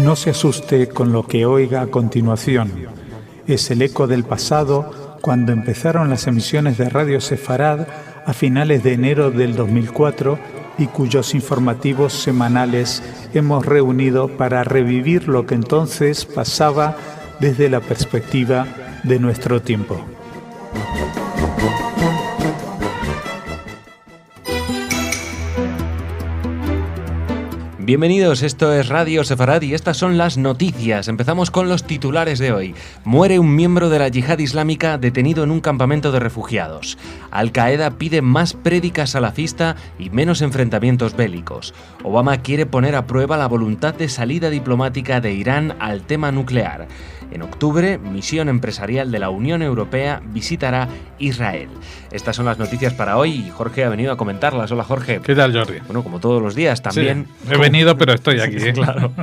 No se asuste con lo que oiga a continuación. Es el eco del pasado cuando empezaron las emisiones de Radio Sefarad a finales de enero del 2004 y cuyos informativos semanales hemos reunido para revivir lo que entonces pasaba desde la perspectiva de nuestro tiempo. Bienvenidos, esto es Radio Sefarad y estas son las noticias. Empezamos con los titulares de hoy. Muere un miembro de la yihad islámica detenido en un campamento de refugiados. Al-Qaeda pide más prédica salafista y menos enfrentamientos bélicos. Obama quiere poner a prueba la voluntad de salida diplomática de Irán al tema nuclear. En octubre, misión empresarial de la Unión Europea visitará Israel. Estas son las noticias para hoy y Jorge ha venido a comentarlas. Hola, Jorge. ¿Qué tal, Jordi? Bueno, como todos los días también... Sí, he venido, pero estoy aquí. Sí, claro.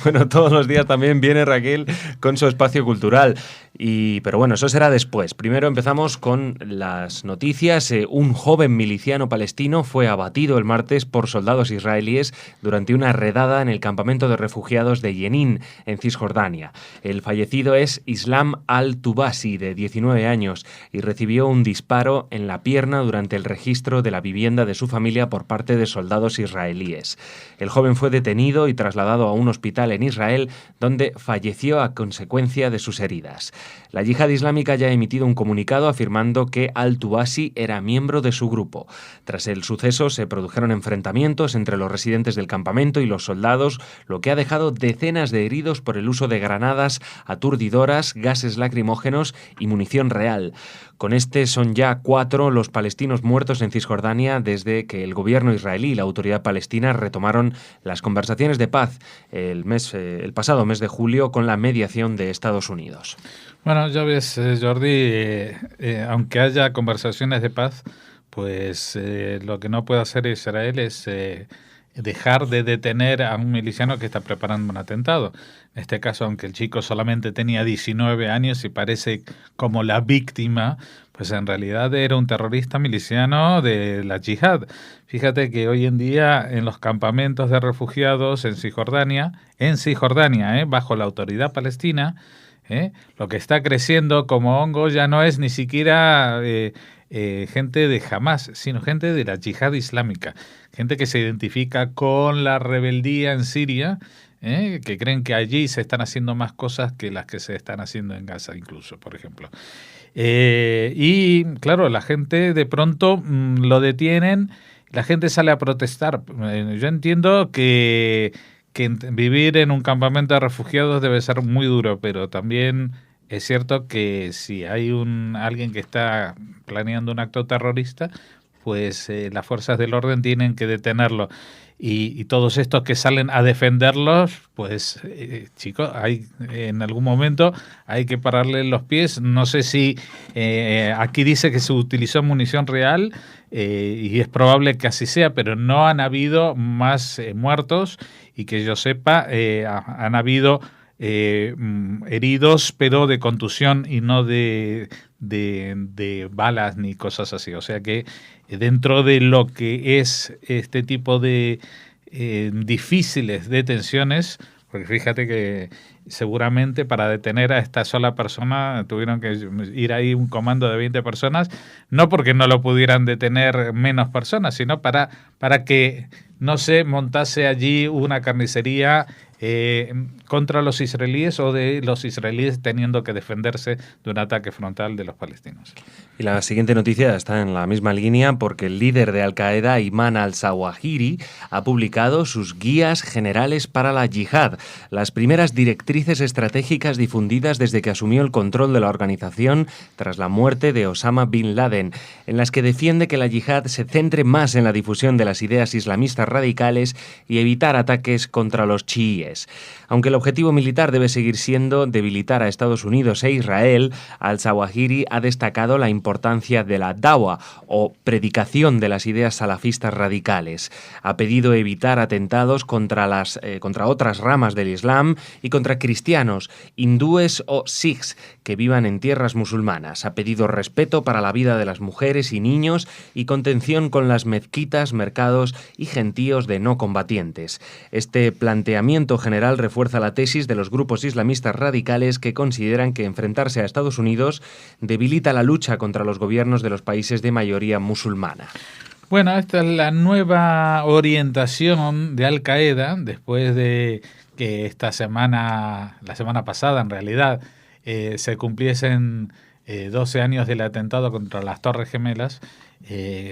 Bueno, todos los días también viene Raquel con su espacio cultural. Pero bueno, eso será después. Primero empezamos con las noticias. Un joven miliciano palestino fue abatido el martes por soldados israelíes durante una redada en el campamento de refugiados de Jenin, en Cisjordania. El fallecido es Islam al-Tubasi, de 19 años, y recibió un disparo en la pierna durante el registro de la vivienda de su familia por parte de soldados israelíes. El joven fue detenido y trasladado a un hospital en Israel, donde falleció a consecuencia de sus heridas. La yihad islámica ya ha emitido un comunicado afirmando que al-Tubasi era miembro de su grupo. Tras el suceso se produjeron enfrentamientos entre los residentes del campamento y los soldados, lo que ha dejado decenas de heridos por el uso de granadas aturdidoras, gases lacrimógenos y munición real. Con este son ya 4 los palestinos muertos en Cisjordania desde que el gobierno israelí y la autoridad palestina retomaron las conversaciones de paz el pasado mes de julio con la mediación de Estados Unidos. Bueno, ya ves, Jordi, aunque haya conversaciones de paz, pues lo que no puede hacer Israel es dejar de detener a un miliciano que está preparando un atentado. En este caso, aunque el chico solamente tenía 19 años y parece como la víctima, pues en realidad era un terrorista miliciano de la yihad. Fíjate que hoy en día en los campamentos de refugiados en Cisjordania, bajo la autoridad palestina, lo que está creciendo como hongo ya no es ni siquiera gente de Hamas, sino gente de la yihad islámica, gente que se identifica con la rebeldía en Siria, que creen que allí se están haciendo más cosas que las que se están haciendo en Gaza incluso, por ejemplo. Y claro, la gente de pronto lo detienen, la gente sale a protestar. Yo entiendo que vivir en un campamento de refugiados debe ser muy duro, pero también es cierto que si hay alguien que está planeando un acto terrorista, pues las fuerzas del orden tienen que detenerlo. Y todos estos que salen a defenderlos, pues chicos, en algún momento hay que pararle los pies. No sé si aquí dice que se utilizó munición real y es probable que así sea, pero no han habido más muertos y que yo sepa han habido heridos, pero de contusión y no de balas ni cosas así. O sea que dentro de lo que es este tipo de difíciles detenciones, porque fíjate que seguramente para detener a esta sola persona tuvieron que ir ahí un comando de 20 personas, no porque no lo pudieran detener menos personas, sino para que no se montase allí una carnicería contra los israelíes o de los israelíes teniendo que defenderse de un ataque frontal de los palestinos. Y la siguiente noticia está en la misma línea porque el líder de Al-Qaeda, Ayman al-Zawahiri, ha publicado sus guías generales para la yihad, las primeras directrices estratégicas difundidas desde que asumió el control de la organización tras la muerte de Osama Bin Laden, en las que defiende que la yihad se centre más en la difusión de las ideas islamistas radicales y evitar ataques contra los chiíes. Aunque el objetivo militar debe seguir siendo debilitar a Estados Unidos e Israel, al-Zawahiri ha destacado la importancia de la dawa o predicación de las ideas salafistas radicales. Ha pedido evitar atentados contra otras ramas del Islam y contra cristianos, hindúes o sikhs que vivan en tierras musulmanas. Ha pedido respeto para la vida de las mujeres y niños y contención con las mezquitas, mercados y gentíos de no combatientes. Este planteamiento documento general refuerza la tesis de los grupos islamistas radicales que consideran que enfrentarse a Estados Unidos debilita la lucha contra los gobiernos de los países de mayoría musulmana. Bueno, esta es la nueva orientación de Al Qaeda después de que la semana pasada en realidad, se cumpliesen 12 años del atentado contra las Torres Gemelas,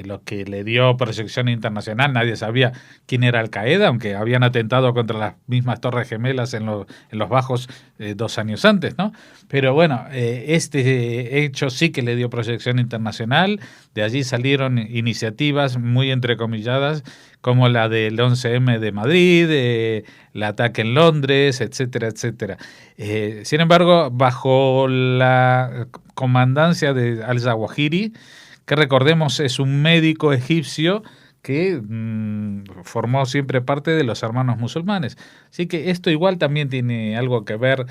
lo que le dio proyección internacional. Nadie sabía quién era Al Qaeda, aunque habían atentado contra las mismas Torres Gemelas en los Bajos 2 años antes, ¿no? Pero bueno, este hecho sí que le dio proyección internacional. De allí salieron iniciativas muy entrecomilladas, como la del 11M de Madrid, el ataque en Londres, etcétera, etcétera. Sin embargo, bajo la comandancia de al-Zawahiri, que recordemos es un médico egipcio que formó siempre parte de los hermanos musulmanes. Así que esto igual también tiene algo que ver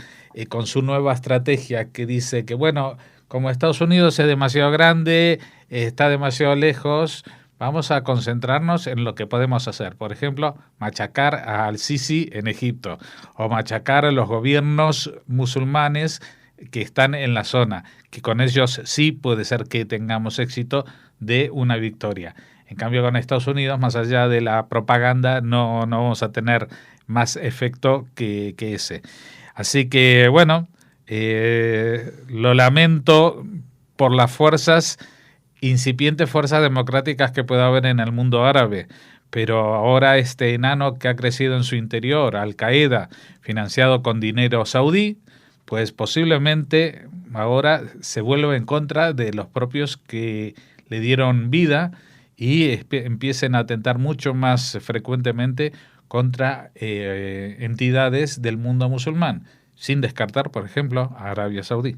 con su nueva estrategia, que dice que, bueno, como Estados Unidos es demasiado grande, está demasiado lejos, vamos a concentrarnos en lo que podemos hacer. Por ejemplo, machacar al-Sisi en Egipto, o machacar a los gobiernos musulmanes que están en la zona, que con ellos sí puede ser que tengamos éxito de una victoria. En cambio, con Estados Unidos, más allá de la propaganda, no vamos a tener más efecto que ese. Así que, bueno, lo lamento por las incipientes fuerzas democráticas que pueda haber en el mundo árabe, pero ahora este enano que ha crecido en su interior, Al Qaeda, financiado con dinero saudí, pues posiblemente ahora se vuelve en contra de los propios que le dieron vida y empiecen a atentar mucho más frecuentemente contra entidades del mundo musulmán, sin descartar, por ejemplo, a Arabia Saudí.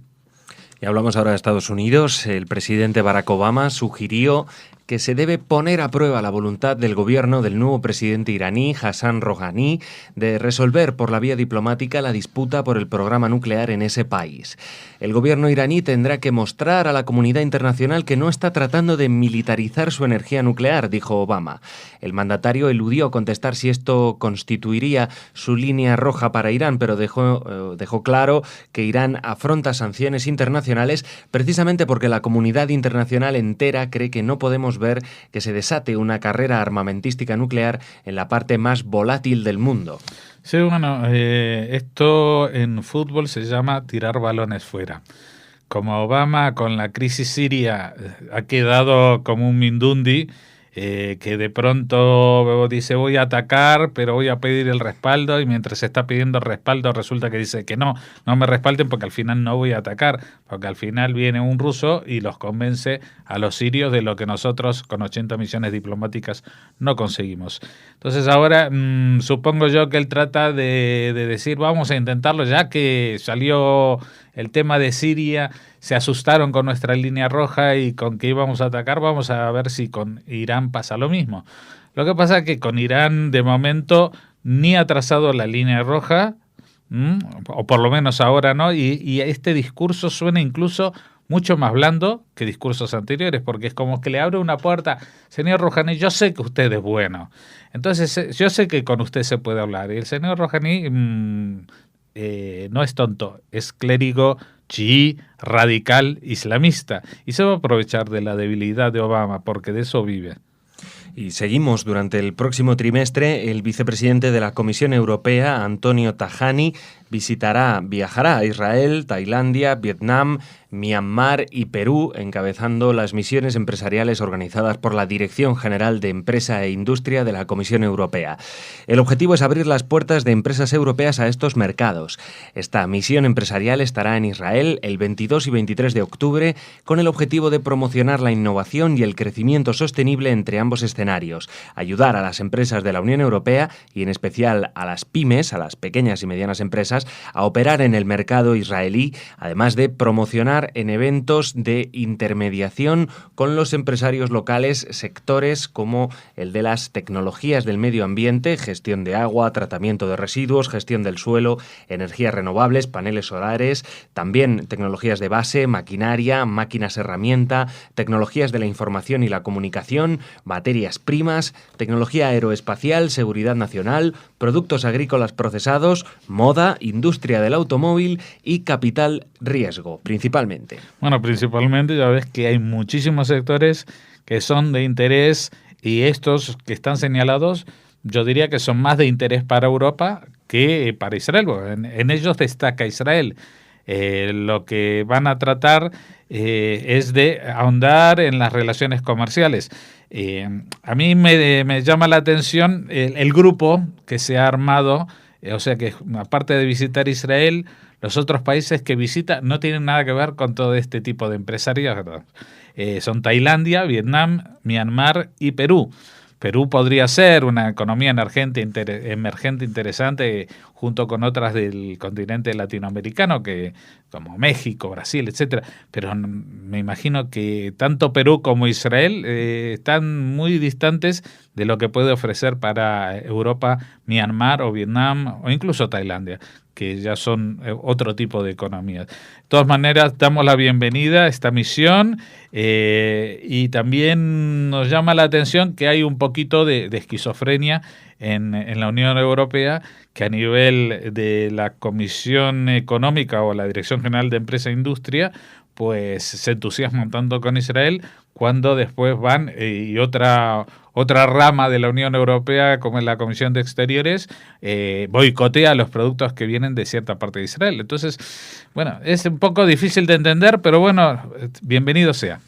Y hablamos ahora de Estados Unidos. El presidente Barack Obama sugirió que se debe poner a prueba la voluntad del gobierno del nuevo presidente iraní, Hassan Rouhani, de resolver por la vía diplomática la disputa por el programa nuclear en ese país. El gobierno iraní tendrá que mostrar a la comunidad internacional que no está tratando de militarizar su energía nuclear, dijo Obama. El mandatario eludió contestar si esto constituiría su línea roja para Irán, pero dejó claro que Irán afronta sanciones internacionales precisamente porque la comunidad internacional entera cree que no podemos ver que se desate una carrera armamentística nuclear en la parte más volátil del mundo. Sí, bueno, esto en fútbol se llama tirar balones fuera. Como Obama con la crisis siria ha quedado como un mindundi, que de pronto dice voy a atacar, pero voy a pedir el respaldo, y mientras se está pidiendo el respaldo resulta que dice que no me respalden porque al final no voy a atacar, porque al final viene un ruso y los convence a los sirios de lo que nosotros con 80 misiones diplomáticas no conseguimos. Entonces ahora supongo yo que él trata de decir vamos a intentarlo, ya que salió el tema de Siria, se asustaron con nuestra línea roja y con que íbamos a atacar, vamos a ver si con Irán pasa lo mismo. Lo que pasa es que con Irán de momento ni ha trazado la línea roja, o por lo menos ahora no, y este discurso suena incluso mucho más blando que discursos anteriores, porque es como que le abre una puerta, señor Rouhani, yo sé que usted es bueno, entonces yo sé que con usted se puede hablar, y el señor Rouhani no es tonto, es clérigo chií, radical, islamista, y se va a aprovechar de la debilidad de Obama, porque de eso vive. Y seguimos. Durante el próximo trimestre, el vicepresidente de la Comisión Europea, Antonio Tajani, viajará a Israel, Tailandia, Vietnam, Myanmar y Perú, encabezando las misiones empresariales organizadas por la Dirección General de Empresa e Industria de la Comisión Europea. El objetivo es abrir las puertas de empresas europeas a estos mercados. Esta misión empresarial estará en Israel el 22 y 23 de octubre con el objetivo de promocionar la innovación y el crecimiento sostenible entre ambos escenarios, ayudar a las empresas de la Unión Europea y en especial a las pymes, a las pequeñas y medianas empresas, empresas a operar en el mercado israelí, además de promocionar en eventos de intermediación con los empresarios locales sectores como el de las tecnologías del medio ambiente, gestión de agua, tratamiento de residuos, gestión del suelo, energías renovables, paneles solares, también tecnologías de base, maquinaria, máquinas herramienta, tecnologías de la información y la comunicación, materias primas, tecnología aeroespacial, seguridad nacional, productos agrícolas procesados, moda, industria del automóvil y capital riesgo, principalmente. Bueno, principalmente ya ves que hay muchísimos sectores que son de interés y estos que están señalados yo diría que son más de interés para Europa que para Israel. En ellos destaca Israel. Lo que van a tratar es de ahondar en las relaciones comerciales. A mí me llama la atención el grupo que se ha armado, o sea que aparte de visitar Israel, los otros países que visita no tienen nada que ver con todo este tipo de empresarios. Son Tailandia, Vietnam, Myanmar y Perú. Perú podría ser una economía emergente interesante junto con otras del continente latinoamericano, como México, Brasil, etcétera. Pero me imagino que tanto Perú como Israel están muy distantes de lo que puede ofrecer para Europa, Myanmar o Vietnam o incluso Tailandia, que ya son otro tipo de economías. De todas maneras, damos la bienvenida a esta misión y también nos llama la atención que hay un poquito de esquizofrenia en la Unión Europea, que a nivel de la Comisión Económica o la Dirección General de Empresa e Industria, pues se entusiasman tanto con Israel cuando después van y otra rama de la Unión Europea, como es la Comisión de Exteriores, boicotea los productos que vienen de cierta parte de Israel. Entonces, bueno, es un poco difícil de entender, pero bueno, bienvenido sea.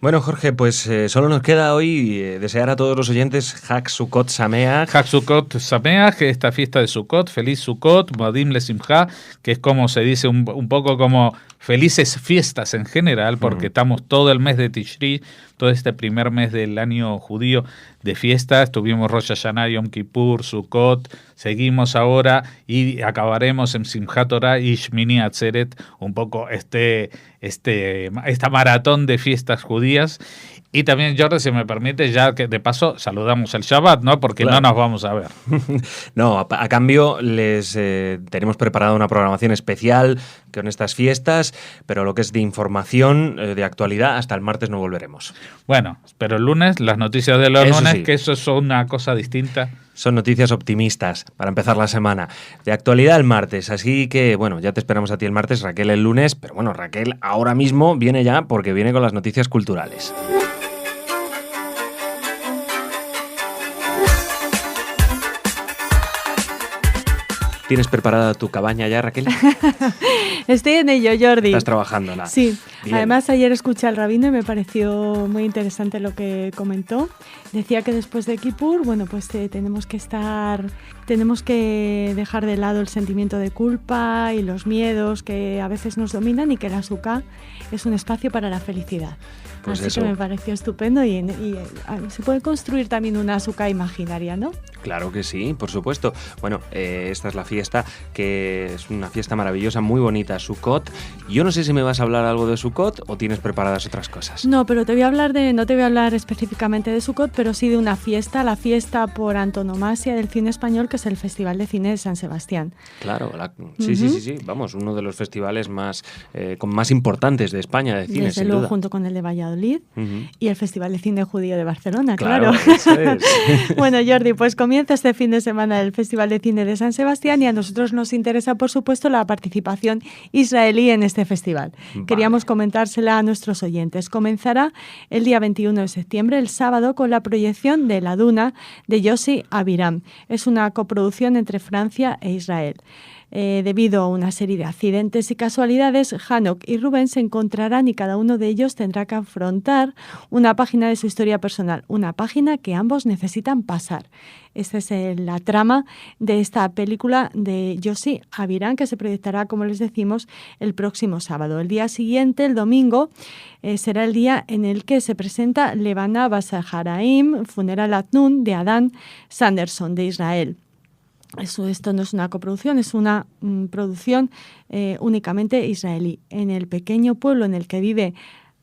Bueno, Jorge, pues solo nos queda hoy desear a todos los oyentes Hag Sukkot Sameach. Hag Sukkot Sameach, esta fiesta de Sukkot, feliz Sukkot, Moadim Lesimcha, que es como se dice un poco como felices fiestas en general, porque estamos todo el mes de Tishri, todo este primer mes del año judío de fiestas. Tuvimos Rosh Hashanah, Yom Kippur, Sukkot, seguimos ahora y acabaremos en Simchat Torah y Shmini Atzeret, un poco esta maratón de fiestas judías. Y también, Jordi, si me permite, ya que de paso saludamos el Shabbat, ¿no? Porque claro, no nos vamos a ver. No, a cambio les tenemos preparada una programación especial con estas fiestas, pero lo que es de información, de actualidad, hasta el martes no volveremos. Bueno, pero el lunes, las noticias de los lunes, sí, que eso es una cosa distinta. Son noticias optimistas para empezar la semana. De actualidad el martes, así que bueno, ya te esperamos a ti el martes, Raquel el lunes, pero bueno, Raquel ahora mismo viene ya porque viene con las noticias culturales. ¿Tienes preparada tu cabaña ya, Raquel? Estoy en ello, Jordi. Estás trabajando, ¿no? Sí. Bien. Además, ayer escuché al rabino y me pareció muy interesante lo que comentó. Decía que después de Kippur, bueno, pues tenemos que dejar de lado el sentimiento de culpa y los miedos que a veces nos dominan y que la Sukkah es un espacio para la felicidad. Pues así eso. que me pareció estupendo y se puede construir también una Sukkah imaginaria, ¿no? Claro que sí, por supuesto. Bueno, esta es la fiesta, que es una fiesta maravillosa, muy bonita, Sukkot. Yo no sé si me vas a hablar algo de Sukkot o tienes preparadas otras cosas. No, pero no te voy a hablar específicamente de Sukkot, pero sí de una fiesta, la fiesta por antonomasia del cine español, que es el Festival de Cine de San Sebastián. Claro, sí, vamos, uno de los festivales más importantes de España de cine, desde sin luego, duda. junto con el de Valladolid y el Festival de Cine Judío de Barcelona, claro. Eso es. Bueno, Jordi, pues comienza este fin de semana el Festival de Cine de San Sebastián y a nosotros nos interesa, por supuesto, la participación israelí en este festival. Vale. Queríamos comentársela a nuestros oyentes. Comenzará el día 21 de septiembre, el sábado, con la proyección de La Duna de Yossi Aviram. Es una coproducción entre Francia e Israel. Debido a una serie de accidentes y casualidades, Hanok y Rubén se encontrarán y cada uno de ellos tendrá que afrontar una página de su historia personal, una página que ambos necesitan pasar. Esta es la trama de esta película de Yossi Aviram, que se proyectará, como les decimos, el próximo sábado. El día siguiente, el domingo, será el día en el que se presenta Levana Basaharaim, Funeral Atnun, de Adán Sanderson, de Israel. Esto no es una coproducción, es una producción únicamente israelí. En el pequeño pueblo en el que vive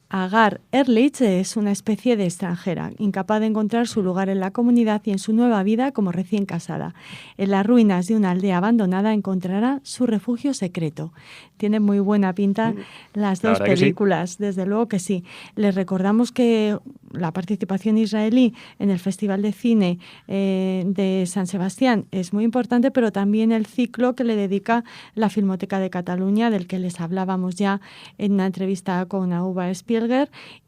Agar Ehrlich es una especie de extranjera, incapaz de encontrar su lugar en la comunidad y en su nueva vida como recién casada. En las ruinas de una aldea abandonada encontrará su refugio secreto. Tienen muy buena pinta las dos películas, desde luego que sí. Les recordamos que la participación israelí en el Festival de Cine de San Sebastián es muy importante, pero también el ciclo que le dedica la Filmoteca de Cataluña, del que les hablábamos ya en una entrevista con Ahuva Spielberg,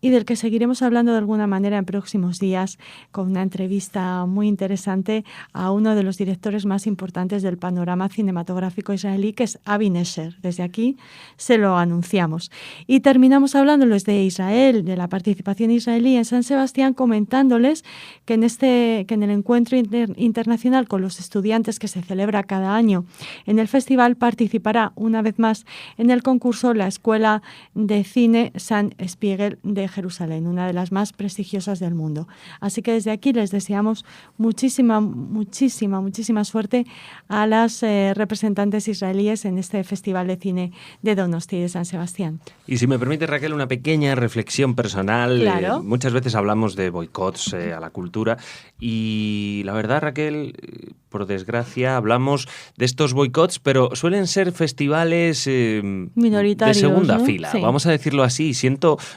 y del que seguiremos hablando de alguna manera en próximos días con una entrevista muy interesante a uno de los directores más importantes del panorama cinematográfico israelí, que es Avi Nesher. Desde aquí se lo anunciamos. Y terminamos hablándoles de Israel, de la participación israelí en San Sebastián, comentándoles que en el encuentro internacional con los estudiantes que se celebra cada año en el festival participará una vez más en el concurso la Escuela de Cine San Spiegel de Jerusalén, una de las más prestigiosas del mundo. Así que desde aquí les deseamos muchísima suerte a las representantes israelíes en este Festival de Cine de Donosti de San Sebastián. Y si me permite, Raquel, una pequeña reflexión personal. Claro. Muchas veces hablamos de boicots a la cultura y la verdad, Raquel, por desgracia, hablamos de estos boicots, pero suelen ser festivales minoritarios, de segunda ¿no? fila, Sí. Vamos a decirlo así.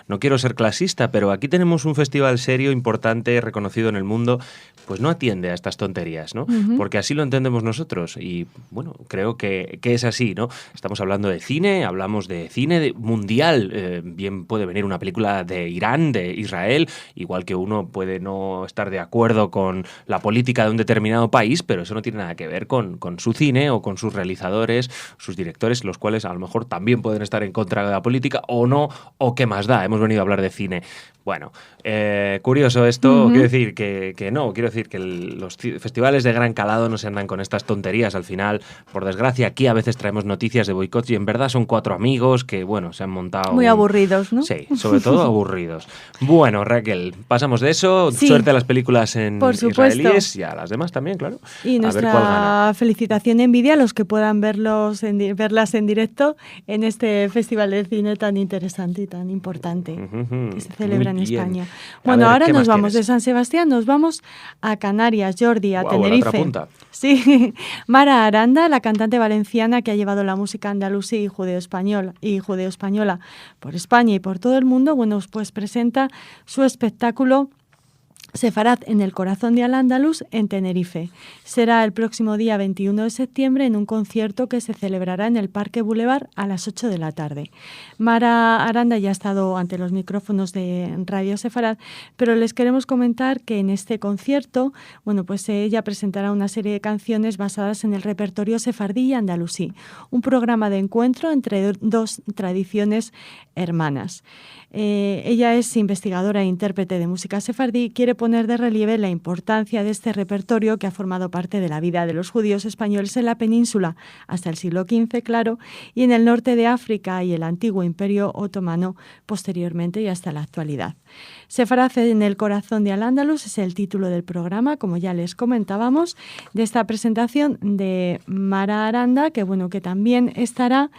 No quiero ser clasista, pero aquí tenemos un festival serio, importante, reconocido en el mundo, pues no atiende a estas tonterías, ¿no? Porque así lo entendemos nosotros y, bueno, creo que es así, ¿no? Estamos hablando de cine, hablamos de cine mundial, bien puede venir una película de Irán, de Israel, igual que uno puede no estar de acuerdo con la política de un determinado país, pero eso no tiene nada que ver con su cine o con sus realizadores, sus directores, los cuales a lo mejor también pueden estar en contra de la política o no, o qué más da, hemos venido a hablar de cine. Bueno, curioso esto, quiero decir que los festivales de gran calado no se andan con estas tonterías. Al final, por desgracia, aquí a veces traemos noticias de boicots y en verdad son 4 amigos que, bueno, se han montado... Muy aburridos, ¿no? Sí, sobre todo aburridos. Bueno, Raquel, pasamos de eso. Sí, suerte a las películas en por supuesto. israelíes y a las demás también, claro. Y a ver cuál gana. nuestra felicitación y envidia a los que puedan verlas en directo en este festival de cine tan interesante y tan importante que se celebra en España. Bueno, ahora nos vamos de San Sebastián, nos vamos a Canarias, Jordi, a Tenerife. A la otra punta. Sí, Mara Aranda, la cantante valenciana que ha llevado la música andalusí y judeo-española por España y por todo el mundo, bueno, pues presenta su espectáculo Sefarad en el corazón de Al-Ándalus en Tenerife. Será el próximo día 21 de septiembre en un concierto que se celebrará en el Parque Boulevard a las 8 de la tarde. Mara Aranda ya ha estado ante los micrófonos de Radio Sefarad, pero les queremos comentar que en este concierto, bueno, pues ella presentará una serie de canciones basadas en el repertorio sefardí y andalusí, un programa de encuentro entre dos tradiciones hermanas. Ella es investigadora e intérprete de música sefardí y quiere poner de relieve la importancia de este repertorio que ha formado parte de la vida de los judíos españoles en la península hasta el siglo XV, claro, y en el norte de África y el antiguo Imperio Otomano posteriormente y hasta la actualidad. Sefarad en el corazón de Al-Ándalus es el título del programa, como ya les comentábamos, de esta presentación de Mara Aranda, que bueno, que también estará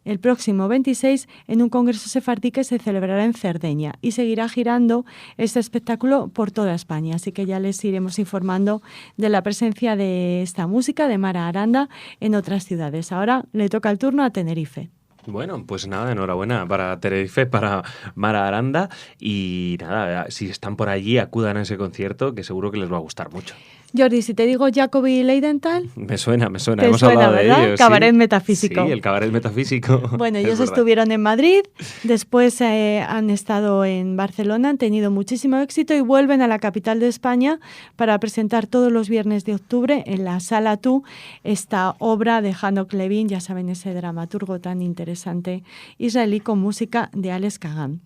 el próximo 26 en un congreso sefardí que se celebrará en Cerdeña y seguirá girando este espectáculo por toda España. Así que ya les iremos informando de la presencia de esta música de Mara Aranda en otras ciudades. Ahora le toca el turno a Tenerife. Bueno, pues nada, enhorabuena para Tenerife, para Mara Aranda y nada, si están por allí acudan a ese concierto que seguro que les va a gustar mucho. Jordi, si te digo Jacobi Leidenthal... Me suena. Te Hemos suena, hablado ¿verdad? de ellos. Cabaret sí. metafísico. Sí, el cabaret metafísico. Bueno, ellos verdad. estuvieron en Madrid, después han estado en Barcelona, han tenido muchísimo éxito y vuelven a la capital de España para presentar todos los viernes de octubre en la Sala Tú esta obra de Hanok Levin, ya saben, ese dramaturgo tan interesante israelí con música de Alex Kagan.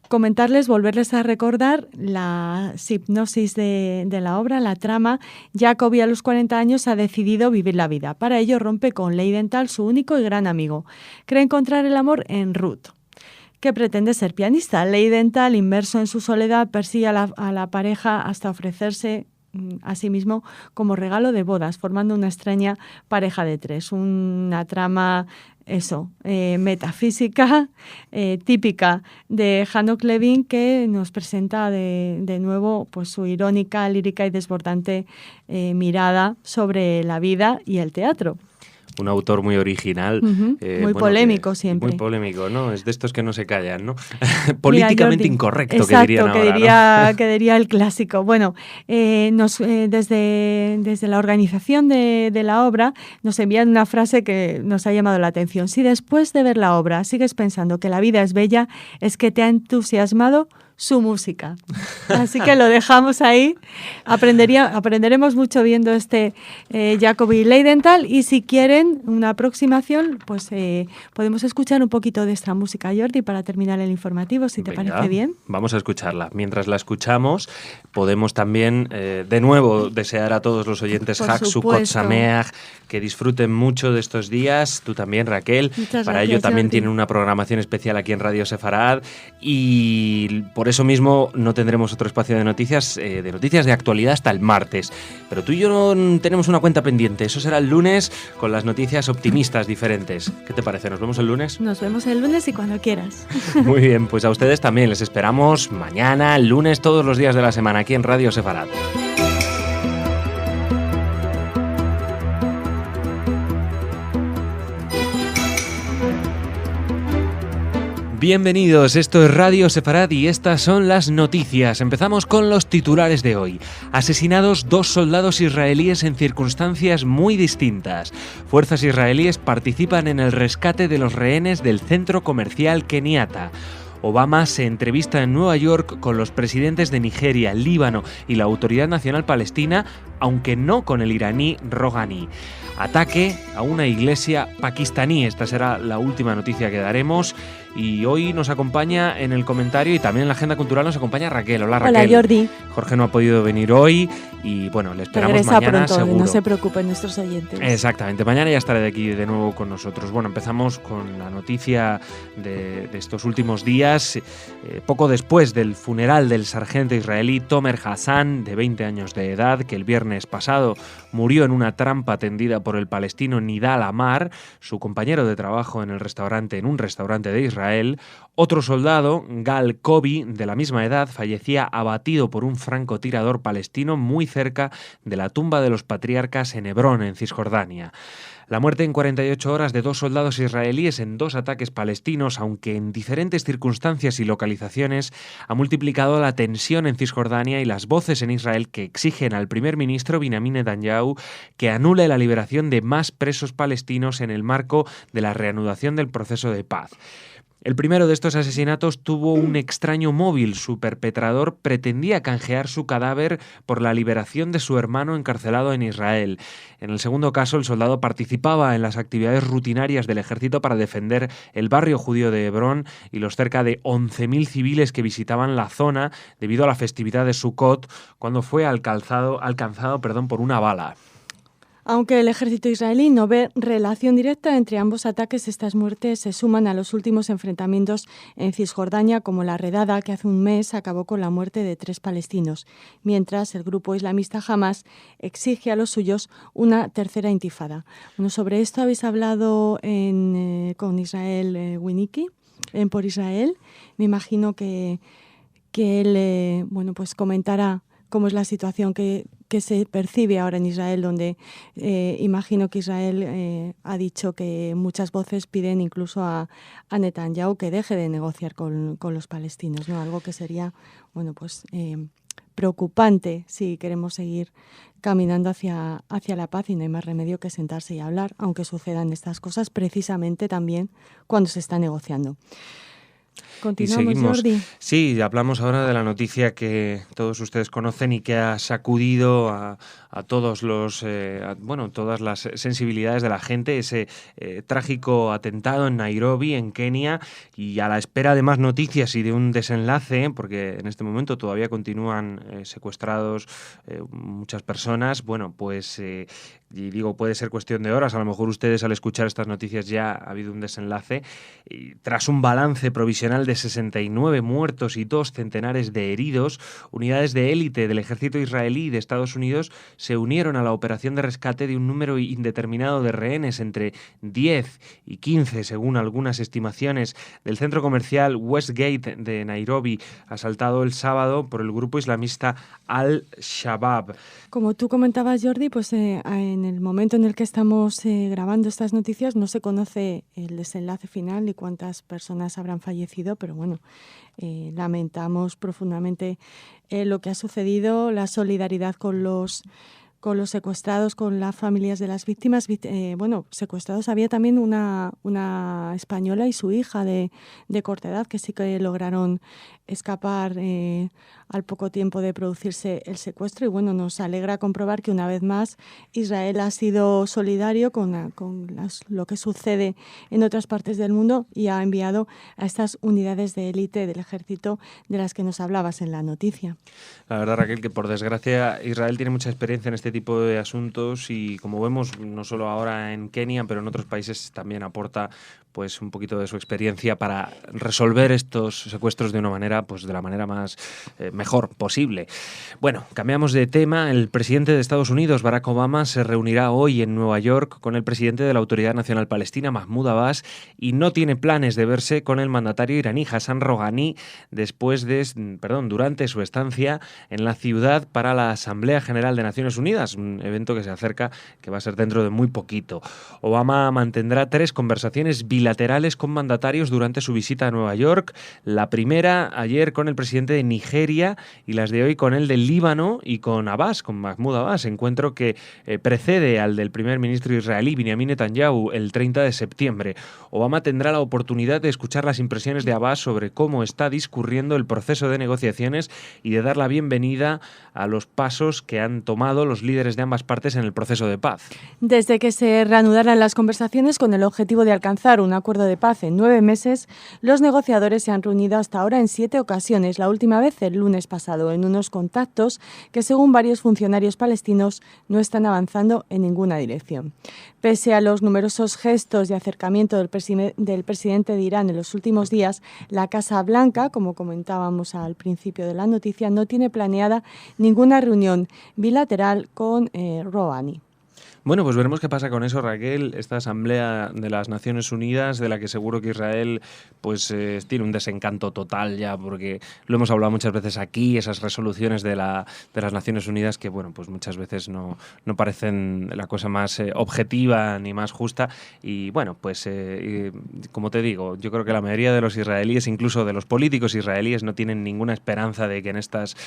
Comentarles, volverles a recordar la hipnosis de la obra, la trama. Jacobi a los 40 años ha decidido vivir la vida. Para ello rompe con Leidenthal, su único y gran amigo. Cree encontrar el amor en Ruth, que pretende ser pianista. Leidenthal, inmerso en su soledad, persigue a la pareja hasta ofrecerse asimismo como regalo de bodas, formando una extraña pareja de tres. Una trama metafísica, típica de Hanoch Levin, que nos presenta de nuevo pues su irónica, lírica y desbordante mirada sobre la vida y el teatro. Un autor muy original. Muy polémico siempre. Muy polémico, ¿no? Es de estos que no se callan, ¿no? Políticamente incorrecto, exacto, que dirían ahora, ¿no? que diría el clásico. Bueno, desde la organización de la obra nos envían una frase que nos ha llamado la atención. Si después de ver la obra sigues pensando que la vida es bella, es que te ha entusiasmado su música. Así que lo dejamos ahí. Aprenderemos mucho viendo este Jacobi Leidenthal, y si quieren una aproximación, pues podemos escuchar un poquito de esta música, Jordi, para terminar el informativo, si te parece bien. Vamos a escucharla. Mientras la escuchamos, podemos también de nuevo desear a todos los oyentes Hag Sukkot Sameach que disfruten mucho de estos días. Tú también, Raquel. Muchas para gracias, ello también Jordi. tienen una programación especial aquí en Radio Sefarad, y por eso mismo no tendremos otro espacio de noticias de actualidad hasta el martes. Pero tú y yo no tenemos una cuenta pendiente. Eso será el lunes con las noticias optimistas diferentes. ¿Qué te parece? ¿Nos vemos el lunes? Nos vemos el lunes y cuando quieras. Muy bien, pues a ustedes también les esperamos mañana, el lunes, todos los días de la semana aquí en Radio Sefarad. Bienvenidos, esto es Radio Sefarad y estas son las noticias. Empezamos con los titulares de hoy. Asesinados 2 soldados israelíes en circunstancias muy distintas. Fuerzas israelíes participan en el rescate de los rehenes del centro comercial Kenyatta. Obama se entrevista en Nueva York con los presidentes de Nigeria, Líbano y la Autoridad Nacional Palestina, aunque no con el iraní Rouhani. Ataque a una iglesia pakistaní. Esta será la última noticia que daremos. Y hoy nos acompaña en el comentario y también en la agenda cultural nos acompaña Raquel. Hola, Raquel. Hola, Jordi. Jorge no ha podido venir hoy y bueno, le esperamos Regresa mañana pronto, seguro. no se preocupen nuestros oyentes. Exactamente, mañana ya estaré de aquí de nuevo con nosotros. Bueno, empezamos con la noticia de estos últimos días. Poco después del funeral del sargento israelí Tomer Hassan, de 20 años de edad, que el viernes pasado murió en una trampa tendida por el palestino Nidal Amar, su compañero de trabajo en un restaurante de Israel, otro soldado, Gal Kobi, de la misma edad, fallecía abatido por un francotirador palestino muy cerca de la tumba de los patriarcas en Hebrón, en Cisjordania. La muerte en 48 horas de 2 soldados israelíes en 2 ataques palestinos, aunque en diferentes circunstancias y localizaciones, ha multiplicado la tensión en Cisjordania y las voces en Israel que exigen al primer ministro Benjamin Netanyahu que anule la liberación de más presos palestinos en el marco de la reanudación del proceso de paz. El primero de estos asesinatos tuvo un extraño móvil. Su perpetrador pretendía canjear su cadáver por la liberación de su hermano encarcelado en Israel. En el segundo caso, el soldado participaba en las actividades rutinarias del ejército para defender el barrio judío de Hebrón y los cerca de 11.000 civiles que visitaban la zona debido a la festividad de Sukkot, cuando fue alcanzado por una bala. Aunque el ejército israelí no ve relación directa entre ambos ataques, estas muertes se suman a los últimos enfrentamientos en Cisjordania, como la redada que hace un mes acabó con la muerte de 3 palestinos, mientras el grupo islamista Hamas exige a los suyos una tercera intifada. Bueno, sobre esto habéis hablado con Israel Winnicki, en Por Israel. Me imagino que él pues comentará cómo es la situación que se percibe ahora en Israel, donde imagino que Israel ha dicho que muchas voces piden incluso a Netanyahu que deje de negociar con los palestinos, ¿no? Algo que sería preocupante si queremos seguir caminando hacia la paz, y no hay más remedio que sentarse y hablar, aunque sucedan estas cosas precisamente también cuando se está negociando. Continuamos, y seguimos. Jordi. Sí, hablamos ahora de la noticia que todos ustedes conocen y que ha sacudido a todos todas las sensibilidades de la gente, ese trágico atentado en Nairobi, en Kenia, y a la espera de más noticias y de un desenlace, porque en este momento todavía continúan secuestrados muchas personas. Y digo, puede ser cuestión de horas, a lo mejor ustedes al escuchar estas noticias ya ha habido un desenlace. Y tras un balance provisional de de 69 muertos y 2 centenares de heridos, unidades de élite del ejército israelí y de Estados Unidos se unieron a la operación de rescate de un número indeterminado de rehenes, entre 10 y 15, según algunas estimaciones, del centro comercial Westgate de Nairobi, asaltado el sábado por el grupo islamista Al-Shabaab. Como tú comentabas, Jordi, pues en el momento en el que estamos grabando estas noticias no se conoce el desenlace final y cuántas personas habrán fallecido, pero bueno, lamentamos profundamente lo que ha sucedido, la solidaridad con los secuestrados, con las familias de las víctimas. Secuestrados había también una española y su hija de corta edad que sí que lograron escapar al poco tiempo de producirse el secuestro, y bueno, nos alegra comprobar que una vez más Israel ha sido solidario con lo que sucede en otras partes del mundo y ha enviado a estas unidades de élite del ejército de las que nos hablabas en la noticia. La verdad, Raquel, que por desgracia Israel tiene mucha experiencia en este tipo de asuntos y, como vemos, no solo ahora en Kenia, pero en otros países también aporta pues un poquito de su experiencia para resolver estos secuestros de una manera, pues de la manera más mejor posible. Bueno, cambiamos de tema. El presidente de Estados Unidos, Barack Obama, se reunirá hoy en Nueva York con el presidente de la Autoridad Nacional Palestina, Mahmoud Abbas, y no tiene planes de verse con el mandatario iraní, Hassan Rouhani, durante su estancia en la ciudad para la Asamblea General de Naciones Unidas, un evento que se acerca, que va a ser dentro de muy poquito. Obama mantendrá 3 conversaciones bilaterales con mandatarios durante su visita a Nueva York. La primera ayer con el presidente de Nigeria y las de hoy con el del Líbano y con Abbas, con Mahmoud Abbas, encuentro que precede al del primer ministro israelí, Benjamin Netanyahu, el 30 de septiembre. Obama tendrá la oportunidad de escuchar las impresiones de Abbas sobre cómo está discurriendo el proceso de negociaciones y de dar la bienvenida a los pasos que han tomado los líderes de ambas partes en el proceso de paz. Desde que se reanudaran las conversaciones con el objetivo de alcanzar un acuerdo de paz en 9 meses, los negociadores se han reunido hasta ahora en 7 ocasiones, la última vez el lunes pasado, en unos contactos que, según varios funcionarios palestinos, no están avanzando en ninguna dirección. Pese a los numerosos gestos de acercamiento del presidente de Irán en los últimos días, la Casa Blanca, como comentábamos al principio de la noticia, no tiene planeada ninguna reunión bilateral con Rouhani. Bueno, pues veremos qué pasa con eso, Raquel. Esta Asamblea de las Naciones Unidas, de la que seguro que Israel pues tiene un desencanto total ya, porque lo hemos hablado muchas veces aquí, esas resoluciones de las Naciones Unidas que, bueno, pues muchas veces no parecen la cosa más objetiva ni más justa. Y bueno, pues como te digo, yo creo que la mayoría de los israelíes, incluso de los políticos israelíes, no tienen ninguna esperanza de que en estas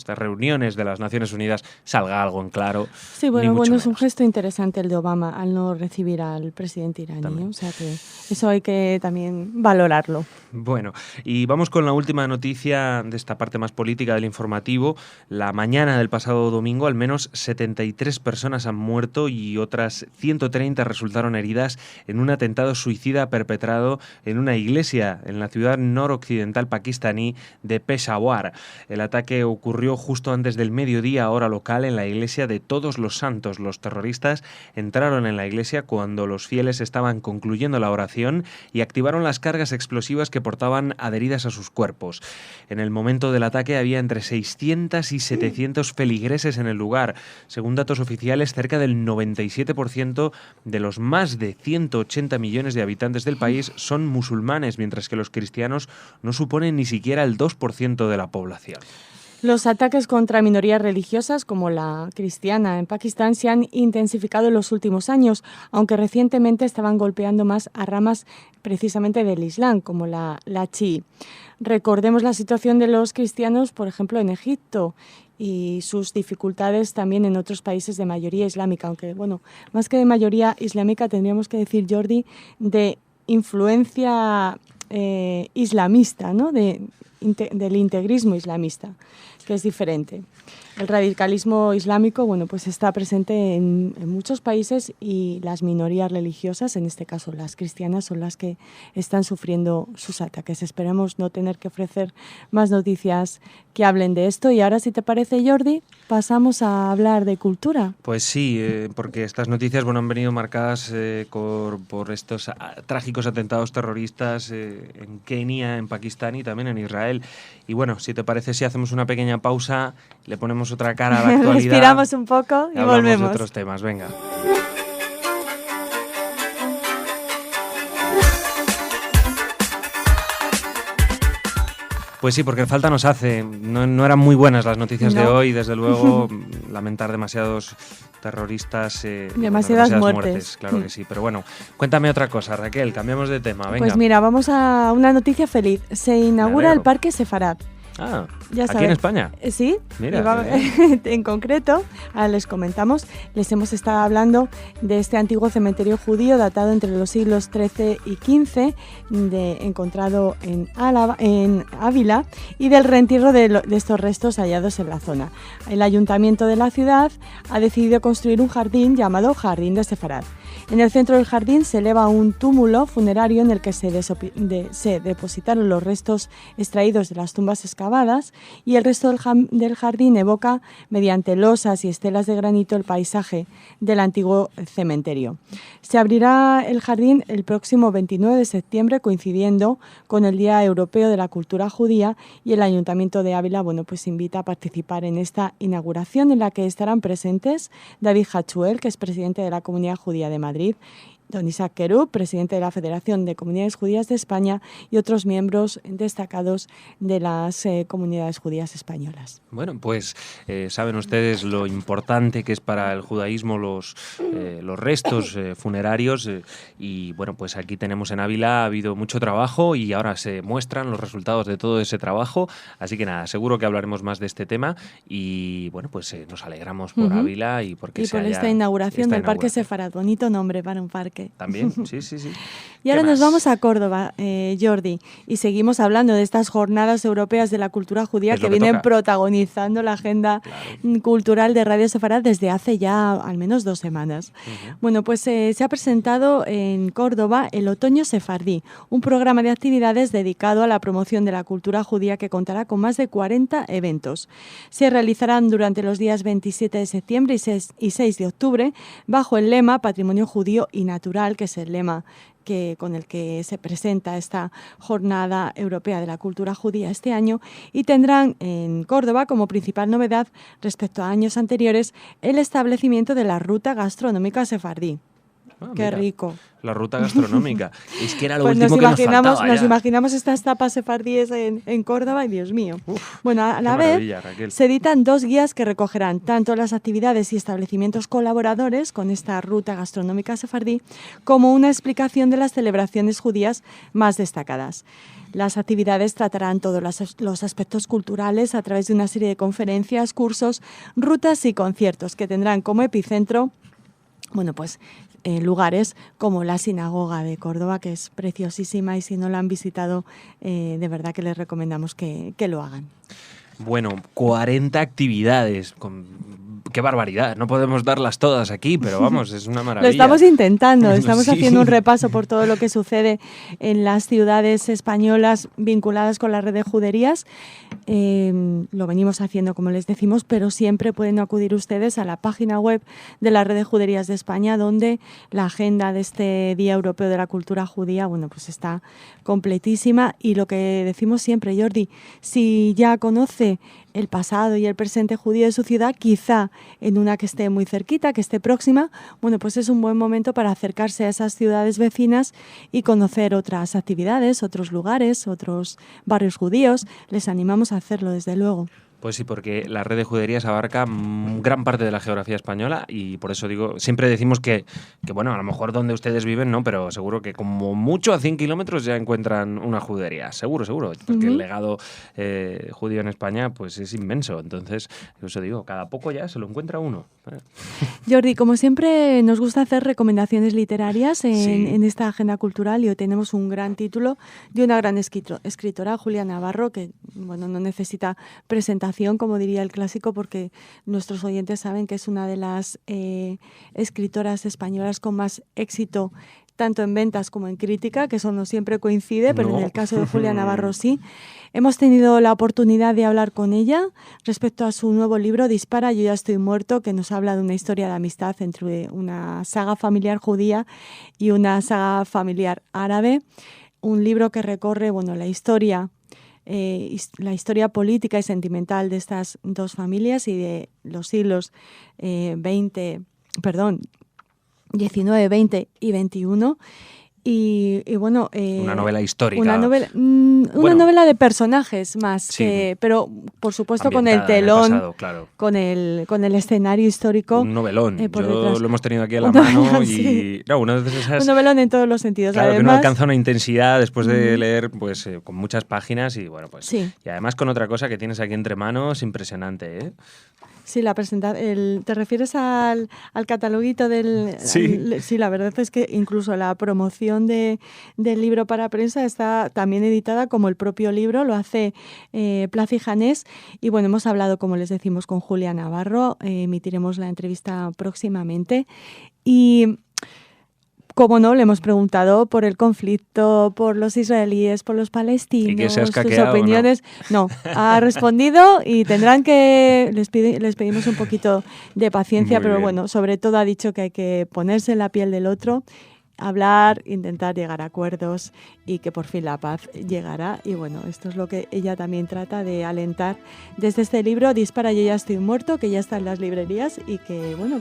reuniones de las Naciones Unidas salga algo en claro. Sí, bueno, es un gesto interesante el de Obama al no recibir al presidente iraní, o sea que eso hay que también valorarlo. Bueno, y vamos con la última noticia de esta parte más política del informativo. La mañana del pasado domingo, al menos 73 personas han muerto y otras 130 resultaron heridas en un atentado suicida perpetrado en una iglesia en la ciudad noroccidental pakistaní de Peshawar. El ataque ocurrió justo antes del mediodía, hora local, en la iglesia de Todos los Santos. Los terroristas entraron en la iglesia cuando los fieles estaban concluyendo la oración y activaron las cargas explosivas que portaban adheridas a sus cuerpos. En el momento del ataque había entre 600 y 700 feligreses en el lugar. Según datos oficiales, cerca del 97% de los más de 180 millones de habitantes del país son musulmanes, mientras que los cristianos no suponen ni siquiera el 2% de la población. Los ataques contra minorías religiosas, como la cristiana en Pakistán, se han intensificado en los últimos años, aunque recientemente estaban golpeando más a ramas precisamente del Islam, como la chií. Recordemos la situación de los cristianos, por ejemplo, en Egipto, y sus dificultades también en otros países de mayoría islámica, aunque, bueno, más que de mayoría islámica tendríamos que decir, Jordi, de influencia islamista, ¿no? del integrismo islamista, que es diferente. El radicalismo islámico, bueno, pues está presente en muchos países y las minorías religiosas, en este caso las cristianas, son las que están sufriendo sus ataques. Esperemos no tener que ofrecer más noticias que hablen de esto. Y ahora, si te parece, Jordi, pasamos a hablar de cultura. Pues sí, porque estas noticias, bueno, han venido marcadas por estos trágicos atentados terroristas en Kenia, en Pakistán y también en Israel. Y bueno, si te parece, si hacemos una pequeña pausa, le ponemos otra cara a la actualidad. Respiramos un poco y volvemos. De otros temas, venga. Pues sí, porque falta nos hace. No eran muy buenas las noticias de hoy, desde luego, lamentar demasiados terroristas, demasiadas muertes. Claro que sí, pero bueno, cuéntame otra cosa, Raquel, cambiamos de tema, venga. Pues mira, vamos a una noticia feliz. Se inaugura el Parque Sefarad. Ah, ya aquí en España. Sí, mira, en concreto, ahora les comentamos, les hemos estado hablando de este antiguo cementerio judío datado entre los siglos XIII y XV, encontrado en Ávila, y del reentierro de estos restos hallados en la zona. El ayuntamiento de la ciudad ha decidido construir un jardín llamado Jardín de Sefarad. En el centro del jardín se eleva un túmulo funerario en el que se depositaron los restos extraídos de las tumbas excavadas, y el resto del jardín evoca, mediante losas y estelas de granito, el paisaje del antiguo cementerio. Se abrirá el jardín el próximo 29 de septiembre, coincidiendo con el Día Europeo de la Cultura Judía, y el Ayuntamiento de Ávila, bueno, pues invita a participar en esta inauguración, en la que estarán presentes David Hachuel, que es presidente de la Comunidad Judía de Madrid, don Isaac Kerub, presidente de la Federación de Comunidades Judías de España, y otros miembros destacados de las comunidades judías españolas. Bueno, pues saben ustedes lo importante que es para el judaísmo los restos funerarios, y bueno, pues aquí tenemos en Ávila, ha habido mucho trabajo y ahora se muestran los resultados de todo ese trabajo, así que nada, seguro que hablaremos más de este tema y bueno, pues nos alegramos por Ávila y porque y por esta inauguración del Parque Sefarad, bonito nombre para un parque. También, sí. Y ahora nos vamos a Córdoba, Jordi, y seguimos hablando de estas jornadas europeas de la cultura judía que vienen protagonizando la agenda cultural de Radio Sefarad desde hace ya al menos 2 semanas. Bueno, pues se ha presentado en Córdoba el Otoño Sefardí, un programa de actividades dedicado a la promoción de la cultura judía que contará con más de 40 eventos. Se realizarán durante los días 27 de septiembre y 6 de octubre bajo el lema Patrimonio Judío y Natural, que es el lema con el que se presenta esta Jornada Europea de la Cultura Judía este año, y tendrán en Córdoba como principal novedad respecto a años anteriores el establecimiento de la ruta gastronómica sefardí. Qué rico. La ruta gastronómica. Es que era lo pues último que nos faltaba. Nos imaginamos estas tapas sefardíes en Córdoba y Dios mío. Bueno, a la vez se editan 2 guías que recogerán tanto las actividades y establecimientos colaboradores con esta ruta gastronómica sefardí como una explicación de las celebraciones judías más destacadas. Las actividades tratarán todos los aspectos culturales a través de una serie de conferencias, cursos, rutas y conciertos que tendrán como epicentro, bueno, pues lugares como la Sinagoga de Córdoba, que es preciosísima, y si no la han visitado, de verdad que les recomendamos que lo hagan. Bueno, 40 actividades. Qué barbaridad, no podemos darlas todas aquí, pero vamos, es una maravilla. Lo estamos intentando, estamos haciendo un repaso por todo lo que sucede en las ciudades españolas vinculadas con la red de juderías. Lo venimos haciendo, como les decimos, pero siempre pueden acudir ustedes a la página web de la red de juderías de España, donde la agenda de este Día Europeo de la Cultura Judía, bueno, pues está completísima. Y lo que decimos siempre, Jordi, si ya conoce el pasado y el presente judío de su ciudad, quizá en una que esté muy cerquita, que esté próxima, bueno, pues es un buen momento para acercarse a esas ciudades vecinas y conocer otras actividades, otros lugares, otros barrios judíos. Les animamos a hacerlo, desde luego. Pues sí, porque la red de juderías abarca gran parte de la geografía española y por eso digo, siempre decimos que bueno, a lo mejor donde ustedes viven no, pero seguro que como mucho a 100 kilómetros ya encuentran una judería, seguro, porque el legado judío en España pues es inmenso, entonces, eso digo, cada poco ya se lo encuentra uno. Jordi, como siempre, nos gusta hacer recomendaciones literarias en esta agenda cultural y hoy tenemos un gran título de una gran escritora, Julia Navarro, que bueno, no necesita presentación, como diría el clásico, porque nuestros oyentes saben que es una de las escritoras españolas con más éxito tanto en ventas como en crítica, que eso no siempre coincide, pero en el caso de Julia Navarro sí. Hemos tenido la oportunidad de hablar con ella respecto a su nuevo libro, Dispara, yo ya estoy muerto, que nos habla de una historia de amistad entre una saga familiar judía y una saga familiar árabe. Un libro que recorre la historia política y sentimental de estas dos familias y de los siglos 19, 20 y 21. Y bueno... una novela histórica. Una novela de personajes más, sí, pero por supuesto con el telón, pasado, claro. con el escenario histórico. Un novelón. Por detrás. Lo hemos tenido aquí a la mano y... Sí. No, una de esas... Un novelón en todos los sentidos. Claro, además, que no alcanza una intensidad después de leer pues con muchas páginas y bueno, pues... Sí. Y además con otra cosa que tienes aquí entre manos, impresionante, ¿eh? Sí, ¿te refieres al cataloguito del...? Sí. Sí, la verdad es que incluso la promoción del libro para prensa está también editada como el propio libro, lo hace Plaza y Janés. Y bueno, hemos hablado, como les decimos, con Julia Navarro, emitiremos la entrevista próximamente. Y... como no, le hemos preguntado por el conflicto, por los israelíes, por los palestinos, ¿Y que se ha sus escaqueado, opiniones. No, ha respondido y tendrán que... Les pedimos un poquito de paciencia, Muy pero bien. bueno, sobre todo ha dicho que hay que ponerse en la piel del otro, hablar, intentar llegar a acuerdos y que por fin la paz llegará. Y bueno, esto es lo que ella también trata de alentar desde este libro, Dispara, yo ya estoy muerto, que ya está en las librerías y que, bueno,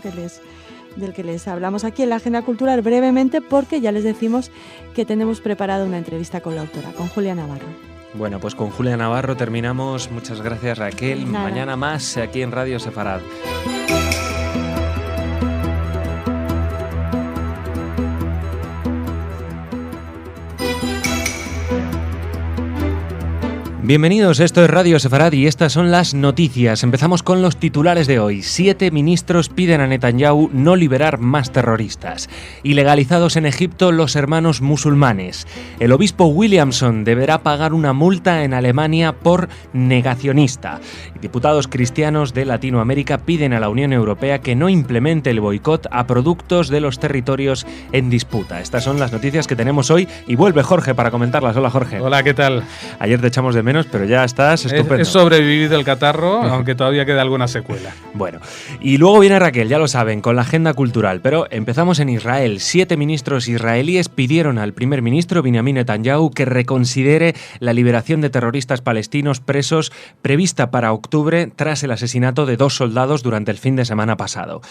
del que les hablamos aquí en la Agenda Cultural brevemente, porque ya les decimos que tenemos preparada una entrevista con la autora, con Julia Navarro. Bueno, pues con Julia Navarro terminamos. Muchas gracias, Raquel. Nada. Mañana más aquí en Radio Sefarad. Bienvenidos, esto es Radio Sefarad y estas son las noticias. Empezamos con los titulares de hoy. 7 ministros piden a Netanyahu no liberar más terroristas. Ilegalizados en Egipto los hermanos musulmanes. El obispo Williamson deberá pagar una multa en Alemania por negacionista. Diputados cristianos de Latinoamérica piden a la Unión Europea que no implemente el boicot a productos de los territorios en disputa. Estas son las noticias que tenemos hoy y vuelve Jorge para comentarlas. Hola, Jorge. Hola, ¿qué tal? Ayer te echamos de menos, pero ya estás estupendo. He sobrevivido el catarro, aunque todavía queda alguna secuela. Bueno, y luego viene Raquel, ya lo saben, con la agenda cultural, pero empezamos en Israel. 7 ministros israelíes pidieron al primer ministro Benjamin Netanyahu que reconsidere la liberación de terroristas palestinos presos prevista para octubre tras el asesinato de 2 soldados durante el fin de semana pasado.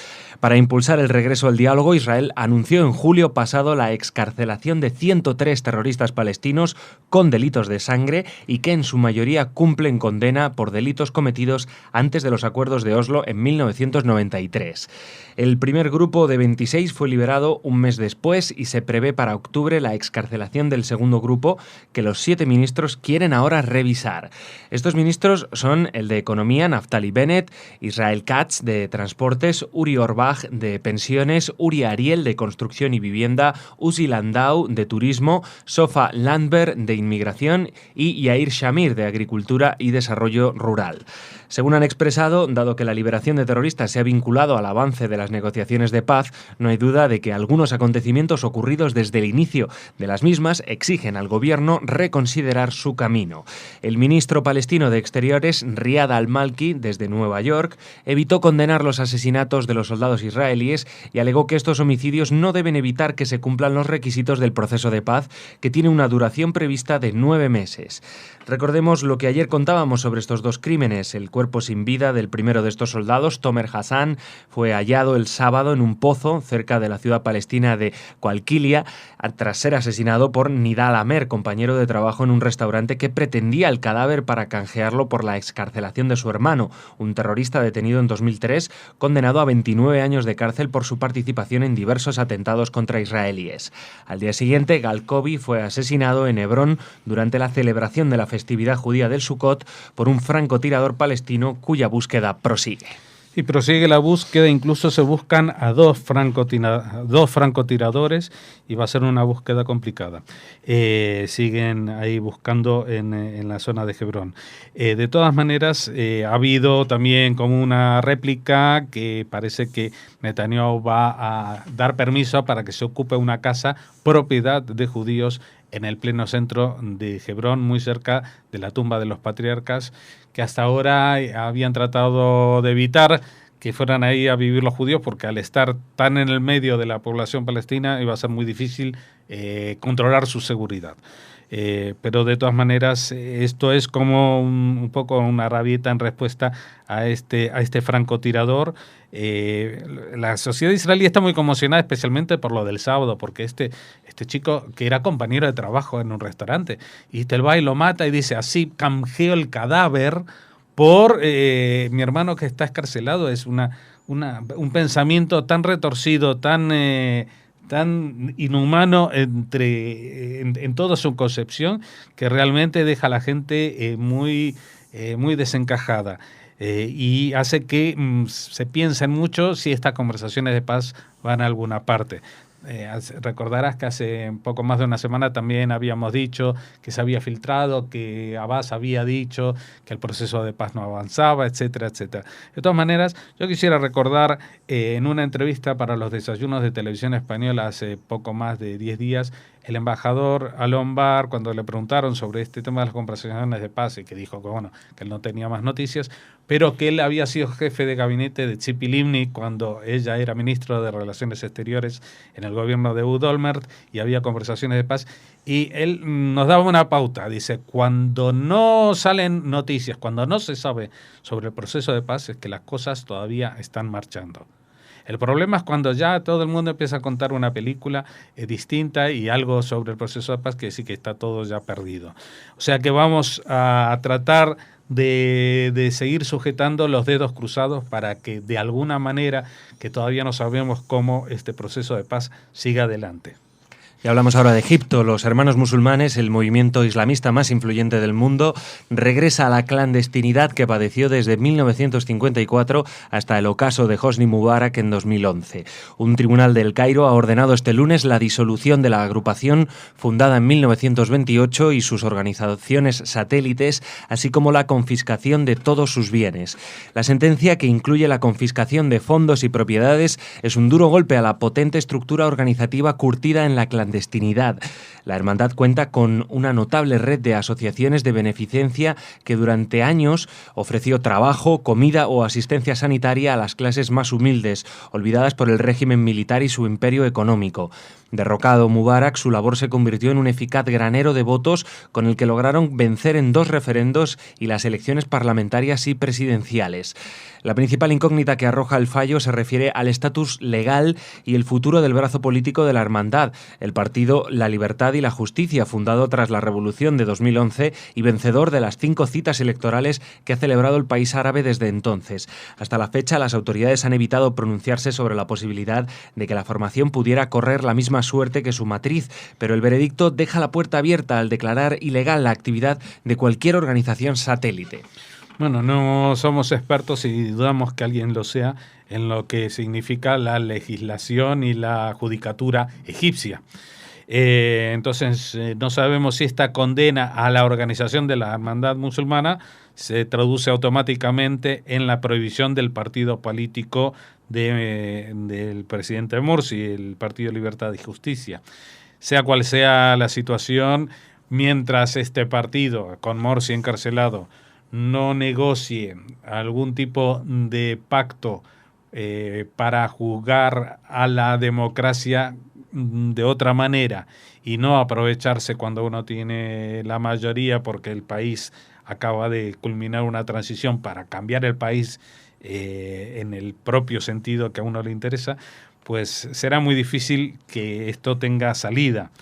Para impulsar el regreso al diálogo, Israel anunció en julio pasado la excarcelación de 103 terroristas palestinos con delitos de sangre y que en su mayoría cumplen condena por delitos cometidos antes de los acuerdos de Oslo en 1993. El primer grupo de 26 fue liberado un mes después y se prevé para octubre la excarcelación del segundo grupo que los 7 ministros quieren ahora revisar. Estos ministros son el de Economía, Naftali Bennett, Israel Katz de Transportes, Uri Orbach de Pensiones, Uri Ariel de Construcción y Vivienda, Uzi Landau de Turismo, Sofa Landberg de Inmigración y Yair Shamir de Agricultura y Desarrollo Rural. Según han expresado, dado que la liberación de terroristas se ha vinculado al avance de las negociaciones de paz, no hay duda de que algunos acontecimientos ocurridos desde el inicio de las mismas exigen al gobierno reconsiderar su camino. El ministro palestino de Exteriores, Riyad al-Malki, desde Nueva York, evitó condenar los asesinatos de los soldados israelíes y alegó que estos homicidios no deben evitar que se cumplan los requisitos del proceso de paz, que tiene una duración prevista de 9 meses. Recordemos lo que ayer contábamos sobre estos 2 crímenes. El cuerpo sin vida del primero de estos soldados, Tomer Hassan, fue hallado el sábado en un pozo cerca de la ciudad palestina de Qalqilia tras ser asesinado por Nidal Amer, compañero de trabajo en un restaurante que pretendía el cadáver para canjearlo por la excarcelación de su hermano, un terrorista detenido en 2003, condenado a 29 años de cárcel por su participación en diversos atentados contra israelíes. Al día siguiente, Gal Kobi fue asesinado en Hebrón durante la celebración de la festividad judía del Sukkot por un francotirador palestino cuya búsqueda prosigue. Y prosigue la búsqueda, incluso se buscan a dos francotiradores y va a ser una búsqueda complicada. Siguen ahí buscando en la zona de Hebrón. De todas maneras, ha habido también como una réplica que parece que Netanyahu va a dar permiso para que se ocupe una casa propiedad de judíos en el pleno centro de Hebrón, muy cerca de la tumba de los patriarcas, que hasta ahora habían tratado de evitar que fueran ahí a vivir los judíos, porque al estar tan en el medio de la población palestina iba a ser muy difícil controlar su seguridad. Pero de todas maneras, esto es como un poco una rabieta en respuesta a este francotirador. La sociedad israelí está muy conmocionada, especialmente por lo del sábado, porque este chico que era compañero de trabajo en un restaurante, y te va y lo mata y dice, así canjeo el cadáver por mi hermano que está escarcelado. Es un pensamiento tan retorcido, tan inhumano en toda su concepción, que realmente deja a la gente muy desencajada. Y hace que se piensen mucho si estas conversaciones de paz van a alguna parte. Recordarás que hace poco más de una semana también habíamos dicho que se había filtrado, que Abbas había dicho que el proceso de paz no avanzaba, etcétera, etcétera. De todas maneras, yo quisiera recordar en una entrevista para los desayunos de Televisión Española hace poco más de 10 días, el embajador Alon Bar, cuando le preguntaron sobre este tema de las conversaciones de paz, y que dijo que él no tenía más noticias, pero que él había sido jefe de gabinete de Tzipi Livni cuando ella era ministro de Relaciones Exteriores en el gobierno de Ehud Olmert, y había conversaciones de paz, y él nos daba una pauta. Dice, cuando no salen noticias, cuando no se sabe sobre el proceso de paz, es que las cosas todavía están marchando. El problema es cuando ya todo el mundo empieza a contar una película distinta y algo sobre el proceso de paz que sí que está todo ya perdido. O sea que vamos a tratar de seguir sujetando los dedos cruzados para que de alguna manera, que todavía no sabemos cómo, este proceso de paz siga adelante. Y hablamos ahora de Egipto. Los hermanos musulmanes, el movimiento islamista más influyente del mundo, regresa a la clandestinidad que padeció desde 1954 hasta el ocaso de Hosni Mubarak en 2011. Un tribunal del Cairo ha ordenado este lunes la disolución de la agrupación fundada en 1928 y sus organizaciones satélites, así como la confiscación de todos sus bienes. La sentencia, que incluye la confiscación de fondos y propiedades, es un duro golpe a la potente estructura organizativa curtida en la clandestinidad. La hermandad cuenta con una notable red de asociaciones de beneficencia que durante años ofreció trabajo, comida o asistencia sanitaria a las clases más humildes, olvidadas por el régimen militar y su imperio económico. Derrocado Mubarak, su labor se convirtió en un eficaz granero de votos con el que lograron vencer en 2 referendos y las elecciones parlamentarias y presidenciales. La principal incógnita que arroja el fallo se refiere al estatus legal y el futuro del brazo político de la hermandad, el partido La Libertad y la Justicia, fundado tras la Revolución de 2011 y vencedor de las 5 citas electorales que ha celebrado el país árabe desde entonces. Hasta la fecha, las autoridades han evitado pronunciarse sobre la posibilidad de que la formación pudiera correr la misma suerte que su matriz, pero el veredicto deja la puerta abierta al declarar ilegal la actividad de cualquier organización satélite. Bueno, no somos expertos y dudamos que alguien lo sea en lo que significa la legislación y la judicatura egipcia. Entonces, no sabemos si esta condena a la organización de la hermandad musulmana se traduce automáticamente en la prohibición del partido político del presidente Morsi, el Partido Libertad y Justicia. Sea cual sea la situación, mientras este partido, con Morsi encarcelado, no negocie algún tipo de pacto para jugar a la democracia de otra manera y no aprovecharse cuando uno tiene la mayoría, porque el país acaba de culminar una transición para cambiar el país en el propio sentido que a uno le interesa, pues será muy difícil que esto tenga salida.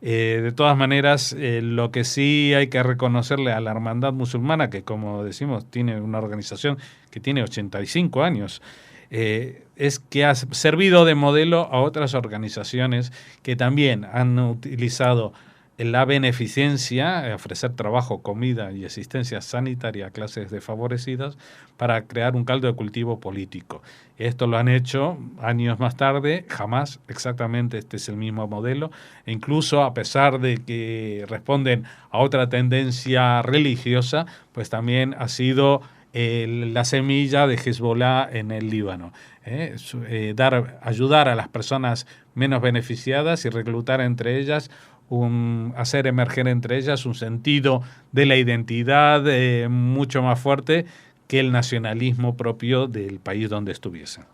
De todas maneras, lo que sí hay que reconocerle a la hermandad musulmana, que como decimos tiene una organización que tiene 85 años, es que ha servido de modelo a otras organizaciones que también han utilizado la beneficencia, ofrecer trabajo, comida y asistencia sanitaria a clases desfavorecidas para crear un caldo de cultivo político. Esto lo han hecho años más tarde, jamás exactamente este es el mismo modelo, e incluso a pesar de que responden a otra tendencia religiosa, pues también ha sido la semilla de Hezbollah en el Líbano. Ayudar a las personas menos beneficiadas y reclutar entre ellas hacer emerger entre ellas un sentido de la identidad mucho más fuerte que el nacionalismo propio del país donde estuviesen.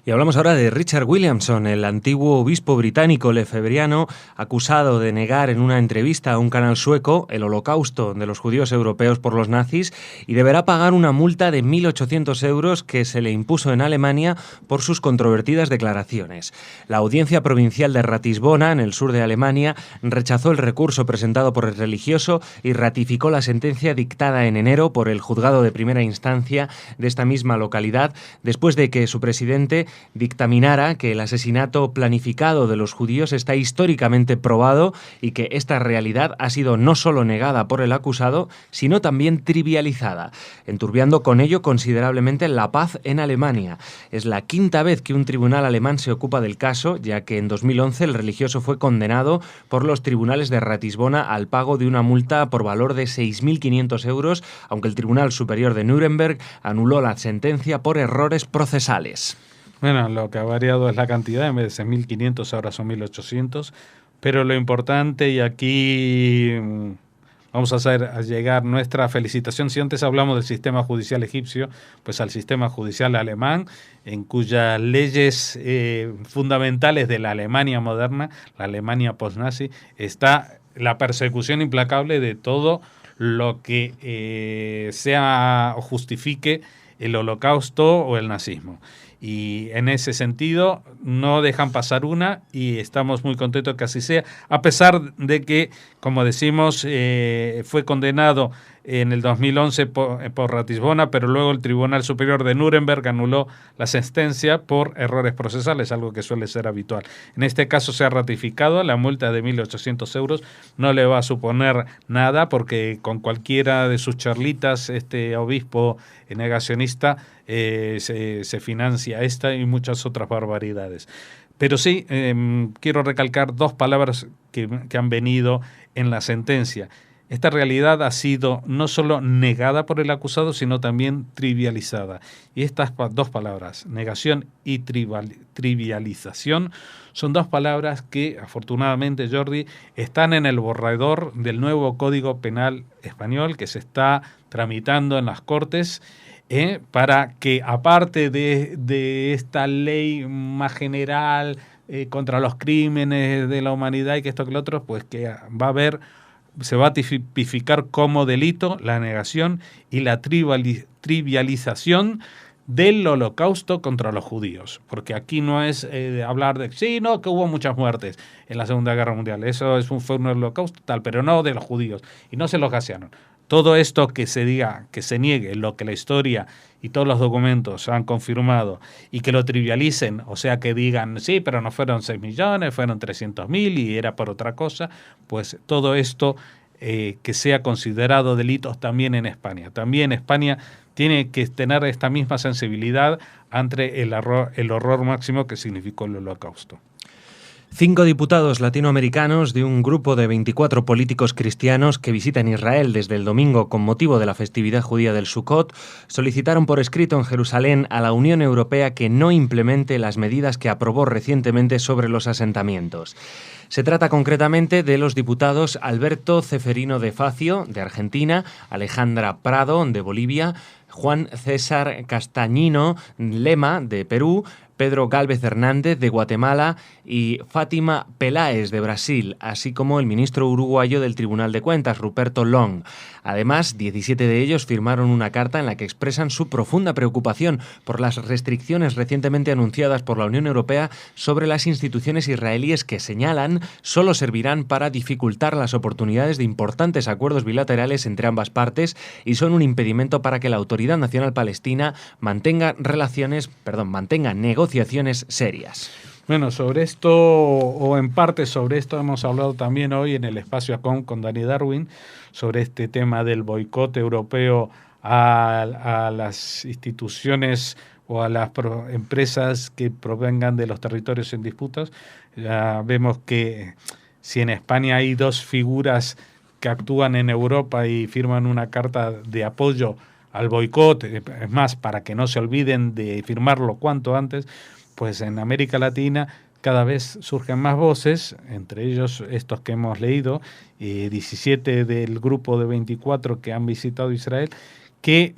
Y hablamos ahora de Richard Williamson, el antiguo obispo británico lefebvriano, acusado de negar en una entrevista a un canal sueco el holocausto de los judíos europeos por los nazis, y deberá pagar una multa de 1.800 euros que se le impuso en Alemania por sus controvertidas declaraciones. La Audiencia Provincial de Ratisbona, en el sur de Alemania, rechazó el recurso presentado por el religioso y ratificó la sentencia dictada en enero por el juzgado de primera instancia de esta misma localidad, después de que su presidente dictaminara que el asesinato planificado de los judíos está históricamente probado y que esta realidad ha sido no solo negada por el acusado, sino también trivializada, enturbiando con ello considerablemente la paz en Alemania. Es la quinta vez que un tribunal alemán se ocupa del caso, ya que en 2011 el religioso fue condenado por los tribunales de Ratisbona al pago de una multa por valor de 6.500 euros, aunque el Tribunal Superior de Nuremberg anuló la sentencia por errores procesales. Bueno, lo que ha variado es la cantidad, en vez de 1.500 ahora son 1.800, pero lo importante, y aquí vamos a llegar nuestra felicitación, si antes hablamos del sistema judicial egipcio, pues al sistema judicial alemán, en cuyas leyes fundamentales de la Alemania moderna, la Alemania post-nazi, está la persecución implacable de todo lo que sea o justifique el holocausto o el nazismo. Y en ese sentido no dejan pasar una, y estamos muy contentos que así sea, a pesar de que, como decimos, fue condenado en el 2011 por Ratisbona, pero luego el Tribunal Superior de Nuremberg anuló la sentencia por errores procesales, algo que suele ser habitual. En este caso se ha ratificado, la multa de 1.800 euros no le va a suponer nada, porque con cualquiera de sus charlitas este obispo negacionista se financia esta y muchas otras barbaridades. Pero sí, quiero recalcar dos palabras que han venido en la sentencia. Esta realidad ha sido no solo negada por el acusado, sino también trivializada. Y estas dos palabras, negación y trivialización, son dos palabras que, afortunadamente, Jordi, están en el borrador del nuevo Código Penal español que se está tramitando en las Cortes, para que, aparte de esta ley más general contra los crímenes de la humanidad y que esto que lo otro, pues que se va a tipificar como delito la negación y la trivialización del holocausto contra los judíos. Porque aquí no es hablar de, sí, no, que hubo muchas muertes en la Segunda Guerra Mundial, eso fue un holocausto tal, pero no de los judíos, y no se los gasearon. Todo esto que se diga, que se niegue lo que la historia y todos los documentos han confirmado y que lo trivialicen, o sea, que digan, sí, pero no fueron 6 millones, fueron 300.000 y era por otra cosa, pues todo esto que sea considerado delitos también en España. También España tiene que tener esta misma sensibilidad ante el horror máximo que significó el Holocausto. 5 diputados latinoamericanos de un grupo de 24 políticos cristianos que visitan Israel desde el domingo con motivo de la festividad judía del Sukkot solicitaron por escrito en Jerusalén a la Unión Europea que no implemente las medidas que aprobó recientemente sobre los asentamientos. Se trata concretamente de los diputados Alberto Ceferino de Facio, de Argentina, Alejandra Prado, de Bolivia, Juan César Castañino Lema, de Perú, Pedro Gálvez Hernández, de Guatemala, y Fátima Peláez, de Brasil, así como el ministro uruguayo del Tribunal de Cuentas, Ruperto Long. Además, 17 de ellos firmaron una carta en la que expresan su profunda preocupación por las restricciones recientemente anunciadas por la Unión Europea sobre las instituciones israelíes que señalan solo servirán para dificultar las oportunidades de importantes acuerdos bilaterales entre ambas partes y son un impedimento para que la Autoridad Nacional Palestina mantenga negociaciones serias. Bueno, sobre esto, o en parte sobre esto, hemos hablado también hoy en el Espacio ACOM con Dani Darwin, sobre este tema del boicot europeo a las instituciones o a las empresas que provengan de los territorios en disputas. Ya vemos que si en España hay dos figuras que actúan en Europa y firman una carta de apoyo al boicot, es más, para que no se olviden de firmarlo cuanto antes, pues en América Latina cada vez surgen más voces, entre ellos estos que hemos leído, 17 del grupo de 24 que han visitado Israel, que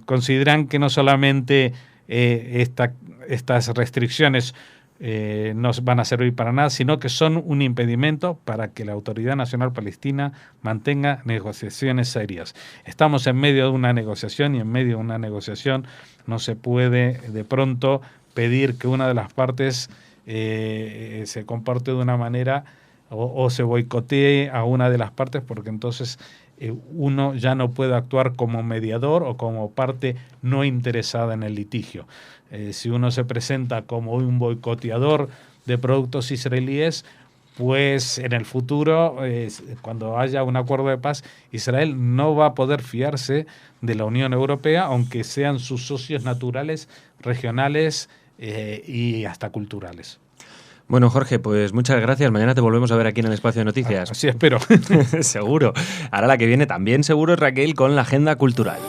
consideran que no solamente estas restricciones no van a servir para nada, sino que son un impedimento para que la Autoridad Nacional Palestina mantenga negociaciones serias. Estamos en medio de una negociación y en medio de una negociación no se puede de pronto pedir que una de las partes se comporte de una manera o se boicotee a una de las partes, porque entonces uno ya no puede actuar como mediador o como parte no interesada en el litigio. Si uno se presenta como un boicoteador de productos israelíes, pues en el futuro, cuando haya un acuerdo de paz, Israel no va a poder fiarse de la Unión Europea, aunque sean sus socios naturales, regionales y hasta culturales. Bueno, Jorge, pues muchas gracias. Mañana te volvemos a ver aquí en el Espacio de Noticias. Así espero. Seguro. Ahora la que viene también seguro es Raquel con la agenda cultural.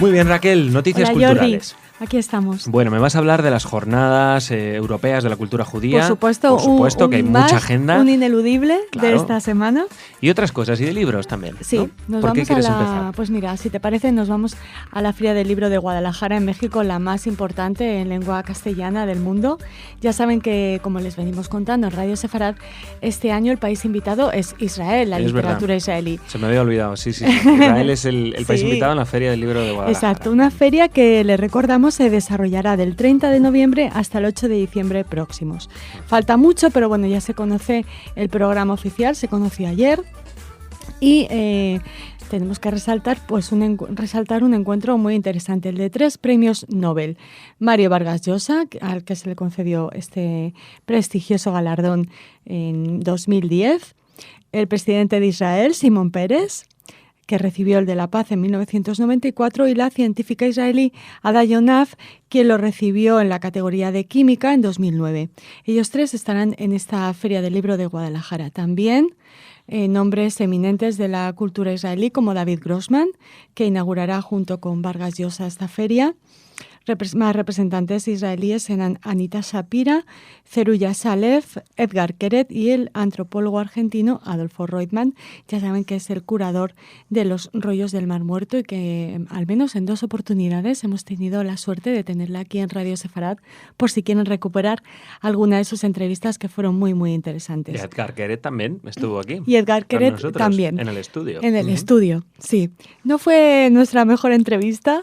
Muy bien, Raquel, noticias Hola, culturales. Jordi. Aquí estamos. Bueno, me vas a hablar de las jornadas europeas de la cultura judía. Por supuesto, que hay mucha agenda. Un ineludible Claro. de esta semana. Y otras cosas, y de libros también. Sí, ¿no? nos ¿Por qué vamos quieres a la... empezar? Pues mira, si te parece, nos vamos a la Feria del Libro de Guadalajara, en México, la más importante en lengua castellana del mundo. Ya saben que, como les venimos contando en Radio Sefarad, este año el país invitado es Israel, la literatura israelí. Se me había olvidado, sí. Israel es el país Sí. invitado en la Feria del Libro de Guadalajara. Exacto, una feria que, les recordamos, se desarrollará del 30 de noviembre hasta el 8 de diciembre próximos. Falta mucho, pero bueno, ya se conoce el programa oficial, se conoció ayer y tenemos que resaltar un encuentro muy interesante, el de 3 premios Nobel. Mario Vargas Llosa, al que se le concedió este prestigioso galardón en 2010, el presidente de Israel, Simón Peres, que recibió el de la Paz en 1994, y la científica israelí Ada Yonav, quien lo recibió en la categoría de Química en 2009. Ellos tres estarán en esta Feria del Libro de Guadalajara. También nombres eminentes de la cultura israelí como David Grossman, que inaugurará junto con Vargas Llosa esta feria. Más representantes israelíes serán Anita Shapira, Zeruya Salev, Edgar Keret y el antropólogo argentino Adolfo Reutemann. Ya saben que es el curador de los rollos del Mar Muerto y que al menos en 2 oportunidades hemos tenido la suerte de tenerla aquí en Radio Sefarad, por si quieren recuperar alguna de sus entrevistas, que fueron muy, muy interesantes. Y Edgar Keret también estuvo aquí. Y Edgar Keret también. En el estudio. En el estudio, sí. No fue nuestra mejor entrevista,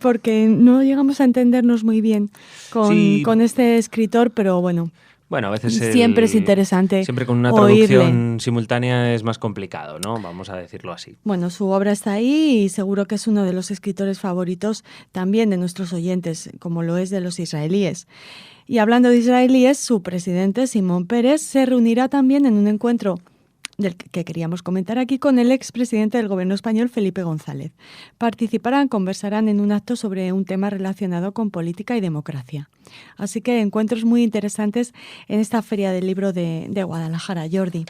porque no llegamos a entendernos muy bien con este escritor, pero bueno. Bueno, a veces siempre es interesante. Siempre con una oírle. traducción simultánea es más complicado, ¿no? Vamos a decirlo así. Bueno, su obra está ahí y seguro que es uno de los escritores favoritos también de nuestros oyentes, como lo es de los israelíes. Y hablando de israelíes, su presidente, Simón Peres, se reunirá también en un encuentro del que queríamos comentar aquí con el expresidente del gobierno español, Felipe González. Conversarán en un acto sobre un tema relacionado con política y democracia. Así que encuentros muy interesantes en esta Feria del Libro de Guadalajara. Jordi.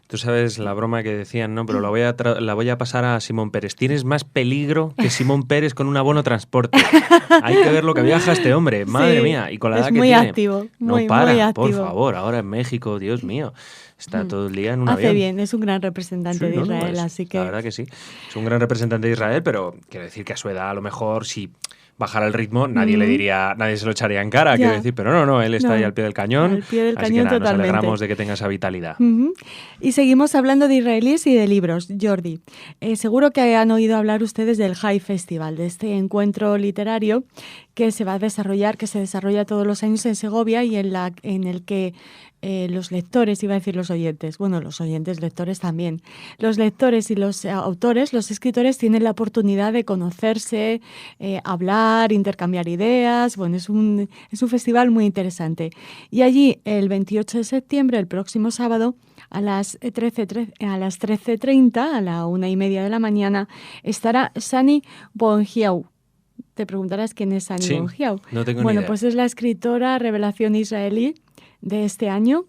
Tú sabes la broma que decían, ¿no? Pero la voy a pasar a Simón Peres. Tienes más peligro que Simón Peres con un abono transporte. Hay que ver lo que viaja este hombre, madre mía. Y con la edad que tiene. Es muy activo. No para, por favor. Ahora en México, Dios mío. Está todo el día en un avión. Hace bien, es un gran representante de Israel, así que... La verdad que sí. Es un gran representante de Israel, pero quiero decir que a su edad, a lo mejor, si bajara el ritmo, nadie le diría, nadie se lo echaría en cara, quiero decir, pero no, él está ahí al pie del cañón. Al pie del así cañón, que nada, totalmente. Nos alegramos de que tenga esa vitalidad. Y seguimos hablando de israelíes y de libros. Jordi, seguro que han oído hablar ustedes del High Festival, de este encuentro literario que se va a desarrollar, que se desarrolla todos los años en Segovia y en el que los lectores, iba a decir los oyentes, bueno, los oyentes, lectores también, los lectores y los autores, los escritores tienen la oportunidad de conocerse, hablar, intercambiar ideas. Bueno, es un festival muy interesante. Y allí, el 28 de septiembre, el próximo sábado, a las 13:30, a la 1:30 de la mañana, estará Sani Bongiau. Te preguntarás quién es Sani Bongiau. No tengo ni Bueno, idea. pues es la escritora revelación israelí de este año,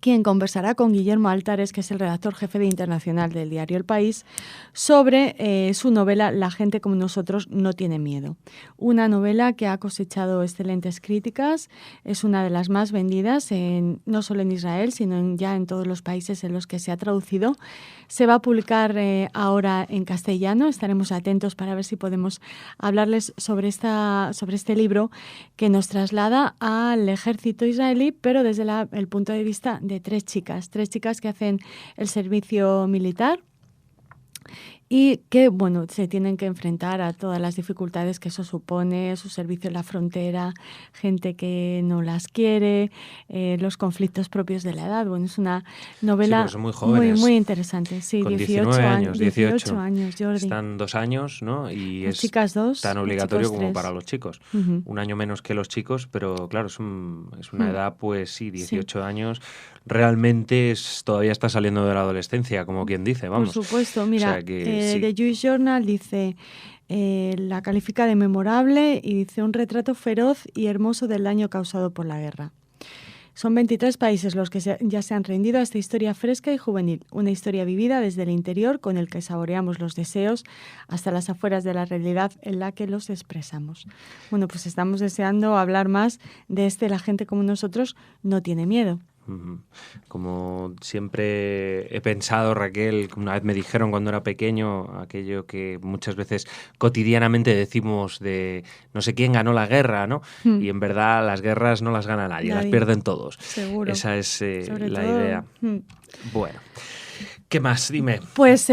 quien conversará con Guillermo Altares, que es el redactor jefe de Internacional del diario El País, sobre su novela La gente como nosotros no tiene miedo. Una novela que ha cosechado excelentes críticas, es una de las más vendidas, no solo en Israel, sino ya en todos los países en los que se ha traducido. Se va a publicar ahora en castellano, estaremos atentos para ver si podemos hablarles sobre este libro que nos traslada al ejército israelí, pero desde el punto de vista de tres chicas que hacen el servicio militar y que, bueno, se tienen que enfrentar a todas las dificultades que eso supone, su servicio en la frontera, gente que no las quiere, los conflictos propios de la edad. Bueno, es una novela son muy jóvenes, muy interesante. Sí, con 18 años, 18 años, Jordi. Están 2 años, ¿no? Y Las es chicas 2, tan obligatorio chicos como 3. para los chicos. Uh-huh. Un año menos que los chicos, pero claro, es una edad, pues sí, 18 Sí. años. Realmente todavía está saliendo de la adolescencia, como quien dice, vamos. Por supuesto, mira, O sea que, sí. The Jewish Journal dice, la califica de memorable y dice un retrato feroz y hermoso del daño causado por la guerra. Son 23 países los que ya se han rendido a esta historia fresca y juvenil, una historia vivida desde el interior con el que saboreamos los deseos hasta las afueras de la realidad en la que los expresamos. Bueno, pues estamos deseando hablar más de La gente como nosotros no tiene miedo. Como siempre he pensado, Raquel, una vez me dijeron cuando era pequeño, aquello que muchas veces cotidianamente decimos de no sé quién ganó la guerra, ¿no? Y en verdad las guerras no las gana nadie. Las pierden todos. Seguro. Esa es Sobre la todo, idea. Bueno. ¿Qué más? Dime. Pues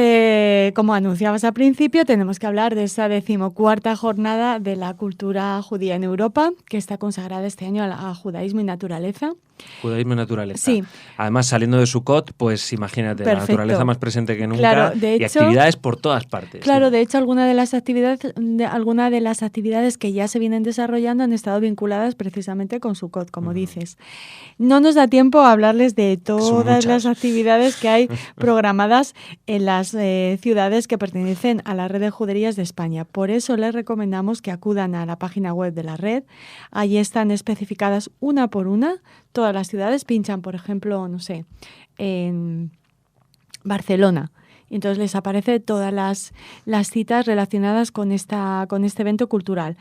como anunciabas al principio, tenemos que hablar de esa 14ª jornada de la cultura judía en Europa, que está consagrada este año a judaísmo y naturaleza. Judaísmo y naturaleza. Sí. Además, saliendo de Sukkot, pues imagínate, Perfecto. La naturaleza más presente que nunca, claro, de hecho, y actividades por todas partes. Claro, ¿sí? De hecho, algunas de las actividades que ya se vienen desarrollando han estado vinculadas precisamente con Sukkot, como dices. No nos da tiempo a hablarles de todas las actividades que hay programadas en las ciudades que pertenecen a la red de juderías de España. Por eso les recomendamos que acudan a la página web de la red. Allí están especificadas una por una todas las ciudades. Pinchan, por ejemplo, no sé, en Barcelona. Y entonces les aparece todas las citas relacionadas con este evento cultural.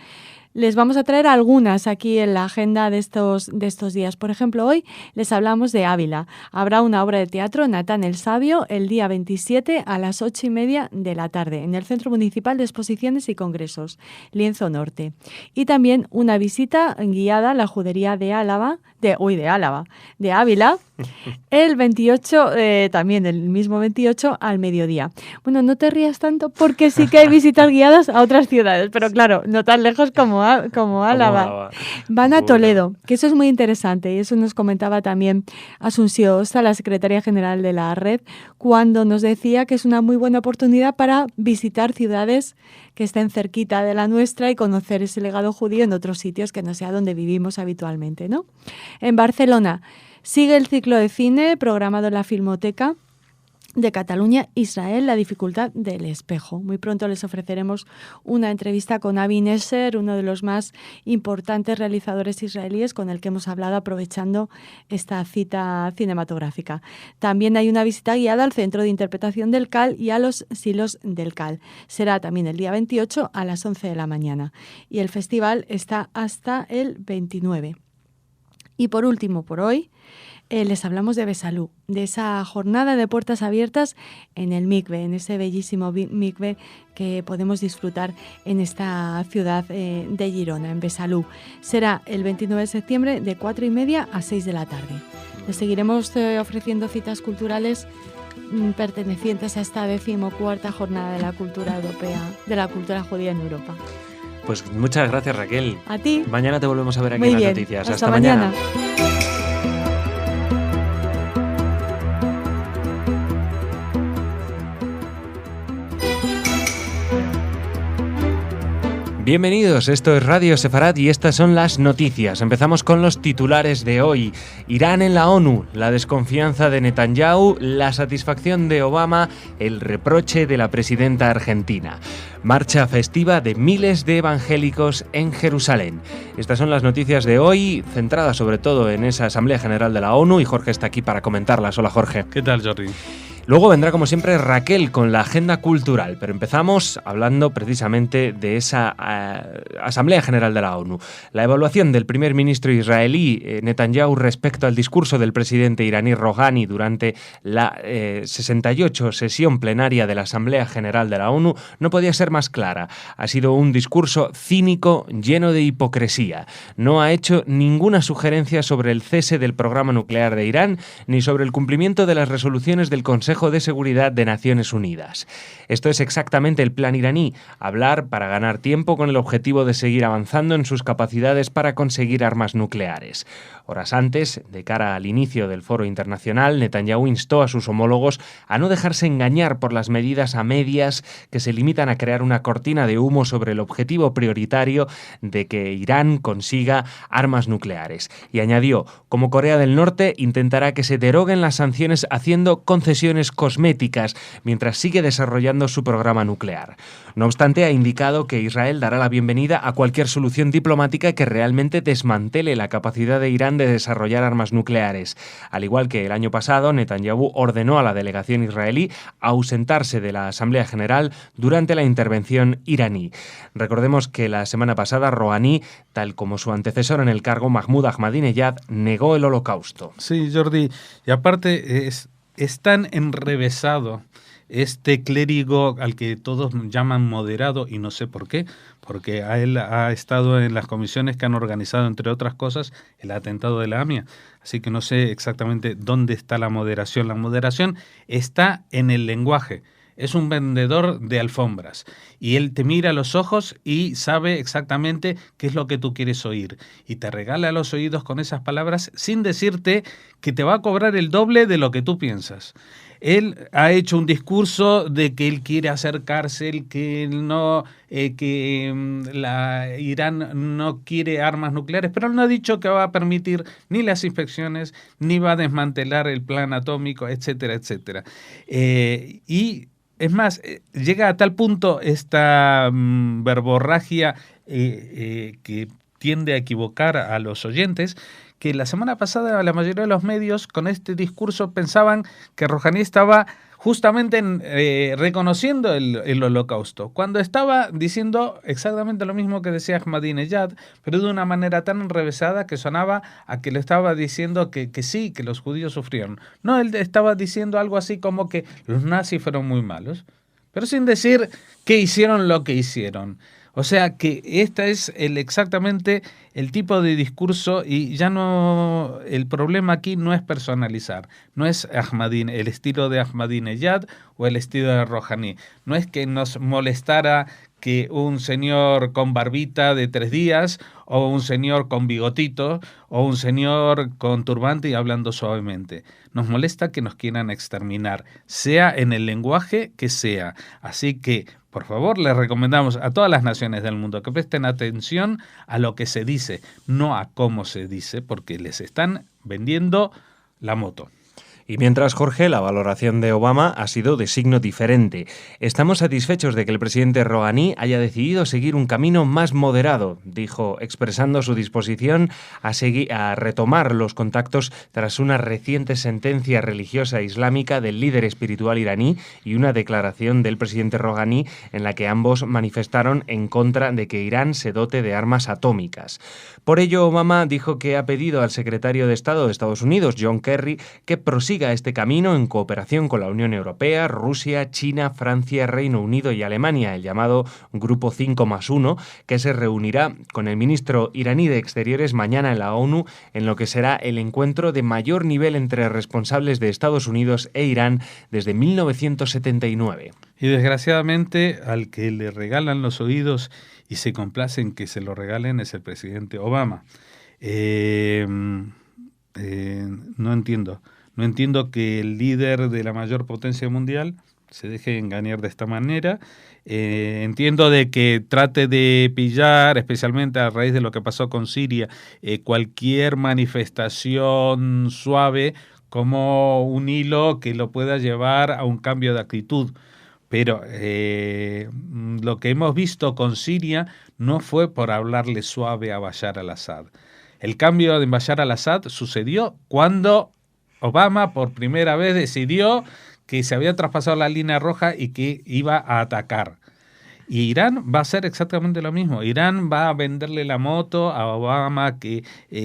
Les vamos a traer algunas aquí en la agenda de estos días. Por ejemplo, hoy les hablamos de Ávila. Habrá una obra de teatro, Natán el Sabio, el día 27 a las 8:30 de la tarde en el Centro Municipal de Exposiciones y Congresos, Lienzo Norte. Y también una visita guiada a la judería de Ávila, el 28, también el mismo 28 al mediodía. Bueno, no te rías tanto porque sí que hay visitas guiadas a otras ciudades, pero claro, no tan lejos como Álava. Van a Toledo, que eso es muy interesante y eso nos comentaba también Asunción Osta, la secretaria general de la red, cuando nos decía que es una muy buena oportunidad para visitar ciudades que estén cerquita de la nuestra y conocer ese legado judío en otros sitios que no sea donde vivimos habitualmente, ¿no? En Barcelona sigue el ciclo de cine programado en la Filmoteca de Cataluña, Israel, la dificultad del espejo. Muy pronto les ofreceremos una entrevista con Avi Nesser, uno de los más importantes realizadores israelíes con el que hemos hablado aprovechando esta cita cinematográfica. También hay una visita guiada al Centro de Interpretación del CAL y a los silos del CAL. Será también el día 28 a las 11 de la mañana. Y el festival está hasta el 29. Y por último, por hoy, les hablamos de Besalú, de esa jornada de puertas abiertas en el mikve, en ese bellísimo mikve que podemos disfrutar en esta ciudad de Girona, en Besalú. Será el 29 de septiembre de 4:30 a 6 de la tarde. Les seguiremos ofreciendo citas culturales pertenecientes a esta 14ª jornada de la cultura europea, de la cultura judía en Europa. Pues muchas gracias, Raquel. A ti. Mañana te volvemos a ver aquí Muy en las bien. noticias. Hasta mañana. Bienvenidos, esto es Radio Sefarad y estas son las noticias. Empezamos con los titulares de hoy. Irán en la ONU, la desconfianza de Netanyahu, la satisfacción de Obama, el reproche de la presidenta argentina. Marcha festiva de miles de evangélicos en Jerusalén. Estas son las noticias de hoy, centradas sobre todo en esa Asamblea General de la ONU, y Jorge está aquí para comentarlas. Hola, Jorge. ¿Qué tal, Jordi? Luego vendrá, como siempre, Raquel con la agenda cultural, pero empezamos hablando precisamente de esa Asamblea General de la ONU. La evaluación del primer ministro israelí Netanyahu respecto al discurso del presidente iraní Rouhani durante la 68 sesión plenaria de la Asamblea General de la ONU no podía ser más clara. Ha sido un discurso cínico, lleno de hipocresía. No ha hecho ninguna sugerencia sobre el cese del programa nuclear de Irán ni sobre el cumplimiento de las resoluciones del Consejo de Seguridad de Naciones Unidas. Esto es exactamente el plan iraní, hablar para ganar tiempo con el objetivo de seguir avanzando en sus capacidades para conseguir armas nucleares. Horas antes, de cara al inicio del foro internacional, Netanyahu instó a sus homólogos a no dejarse engañar por las medidas a medias que se limitan a crear una cortina de humo sobre el objetivo prioritario de que Irán consiga armas nucleares. Y añadió, como Corea del Norte intentará que se deroguen las sanciones haciendo concesiones cosméticas mientras sigue desarrollando su programa nuclear. No obstante, ha indicado que Israel dará la bienvenida a cualquier solución diplomática que realmente desmantele la capacidad de Irán de desarrollar armas nucleares. Al igual que el año pasado, Netanyahu ordenó a la delegación israelí ausentarse de la Asamblea General durante la intervención iraní. Recordemos que la semana pasada Rouhani, tal como su antecesor en el cargo, Mahmoud Ahmadinejad, negó el Holocausto. Sí, Jordi, y aparte es tan enrevesado este clérigo al que todos llaman moderado, y no sé por qué, porque él ha estado en las comisiones que han organizado, entre otras cosas, el atentado de la AMIA. Así que no sé exactamente dónde está la moderación. La moderación está en el lenguaje. Es un vendedor de alfombras y él te mira a los ojos y sabe exactamente qué es lo que tú quieres oír y te regala los oídos con esas palabras sin decirte que te va a cobrar el doble de lo que tú piensas. Él ha hecho un discurso de que él quiere hacer cárcel, que Irán no quiere armas nucleares, pero él no ha dicho que va a permitir ni las inspecciones, ni va a desmantelar el plan atómico, etcétera, etcétera. Y es más, llega a tal punto esta verborragia que tiende a equivocar a los oyentes, que la semana pasada la mayoría de los medios con este discurso pensaban que Rouhani estaba justamente reconociendo el Holocausto, cuando estaba diciendo exactamente lo mismo que decía Ahmadinejad, pero de una manera tan enrevesada que sonaba a que le estaba diciendo que sí, que los judíos sufrieron. No, él estaba diciendo algo así como que los nazis fueron muy malos, pero sin decir que hicieron lo que hicieron. O sea que este es exactamente el tipo de discurso, y ya no, el problema aquí no es personalizar, no es el estilo de Ahmadinejad o el estilo de Rouhani. No es que nos molestara que un señor con barbita de 3 días, o un señor con bigotito, o un señor con turbante y hablando suavemente. Nos molesta que nos quieran exterminar, sea en el lenguaje que sea. Así que, por favor, les recomendamos a todas las naciones del mundo que presten atención a lo que se dice, no a cómo se dice, porque les están vendiendo la moto. Y mientras, Jorge, la valoración de Obama ha sido de signo diferente. Estamos satisfechos de que el presidente Rouhani haya decidido seguir un camino más moderado, dijo, expresando su disposición a retomar los contactos tras una reciente sentencia religiosa islámica del líder espiritual iraní y una declaración del presidente Rouhani en la que ambos manifestaron en contra de que Irán se dote de armas atómicas. Por ello, Obama dijo que ha pedido al secretario de Estado de Estados Unidos, John Kerry, que prosiga siga este camino en cooperación con la Unión Europea, Rusia, China, Francia, Reino Unido y Alemania, el llamado Grupo 5+1, que se reunirá con el ministro iraní de Exteriores mañana en la ONU, en lo que será el encuentro de mayor nivel entre responsables de Estados Unidos e Irán desde 1979. Y desgraciadamente al que le regalan los oídos y se complacen que se lo regalen es el presidente Obama. No entiendo que el líder de la mayor potencia mundial se deje engañar de esta manera. Entiendo de que trate de pillar, especialmente a raíz de lo que pasó con Siria, cualquier manifestación suave como un hilo que lo pueda llevar a un cambio de actitud. Pero lo que hemos visto con Siria no fue por hablarle suave a Bashar al-Assad. El cambio de Bashar al-Assad sucedió cuando Obama por primera vez decidió que se había traspasado la línea roja y que iba a atacar. Y Irán va a hacer exactamente lo mismo. Irán va a venderle la moto a Obama, que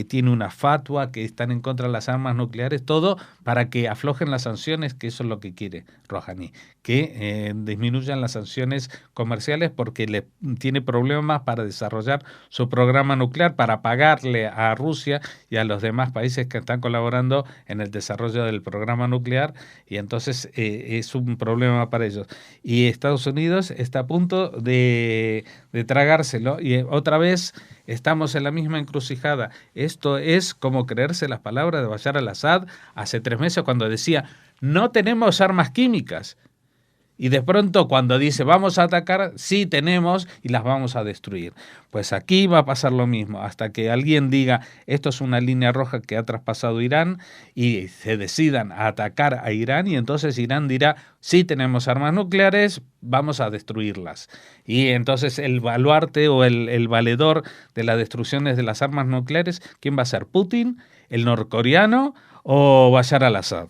tiene una fatwa, que están en contra de las armas nucleares, todo para que aflojen las sanciones, que eso es lo que quiere Rouhani, que disminuyan las sanciones comerciales porque tiene problemas para desarrollar su programa nuclear, para pagarle a Rusia y a los demás países que están colaborando en el desarrollo del programa nuclear, y entonces es un problema para ellos. Y Estados Unidos está a punto de tragárselo, y otra vez estamos en la misma encrucijada. Esto es como creerse las palabras de Bashar al-Assad hace 3 meses cuando decía no tenemos armas químicas, y de pronto cuando dice vamos a atacar, sí tenemos y las vamos a destruir. Pues aquí va a pasar lo mismo, hasta que alguien diga esto es una línea roja que ha traspasado Irán y se decidan a atacar a Irán, y entonces Irán dirá sí tenemos armas nucleares, vamos a destruirlas. Y entonces el baluarte o el valedor de las destrucciones de las armas nucleares, ¿quién va a ser? ¿Putin, el norcoreano o Bashar al-Assad?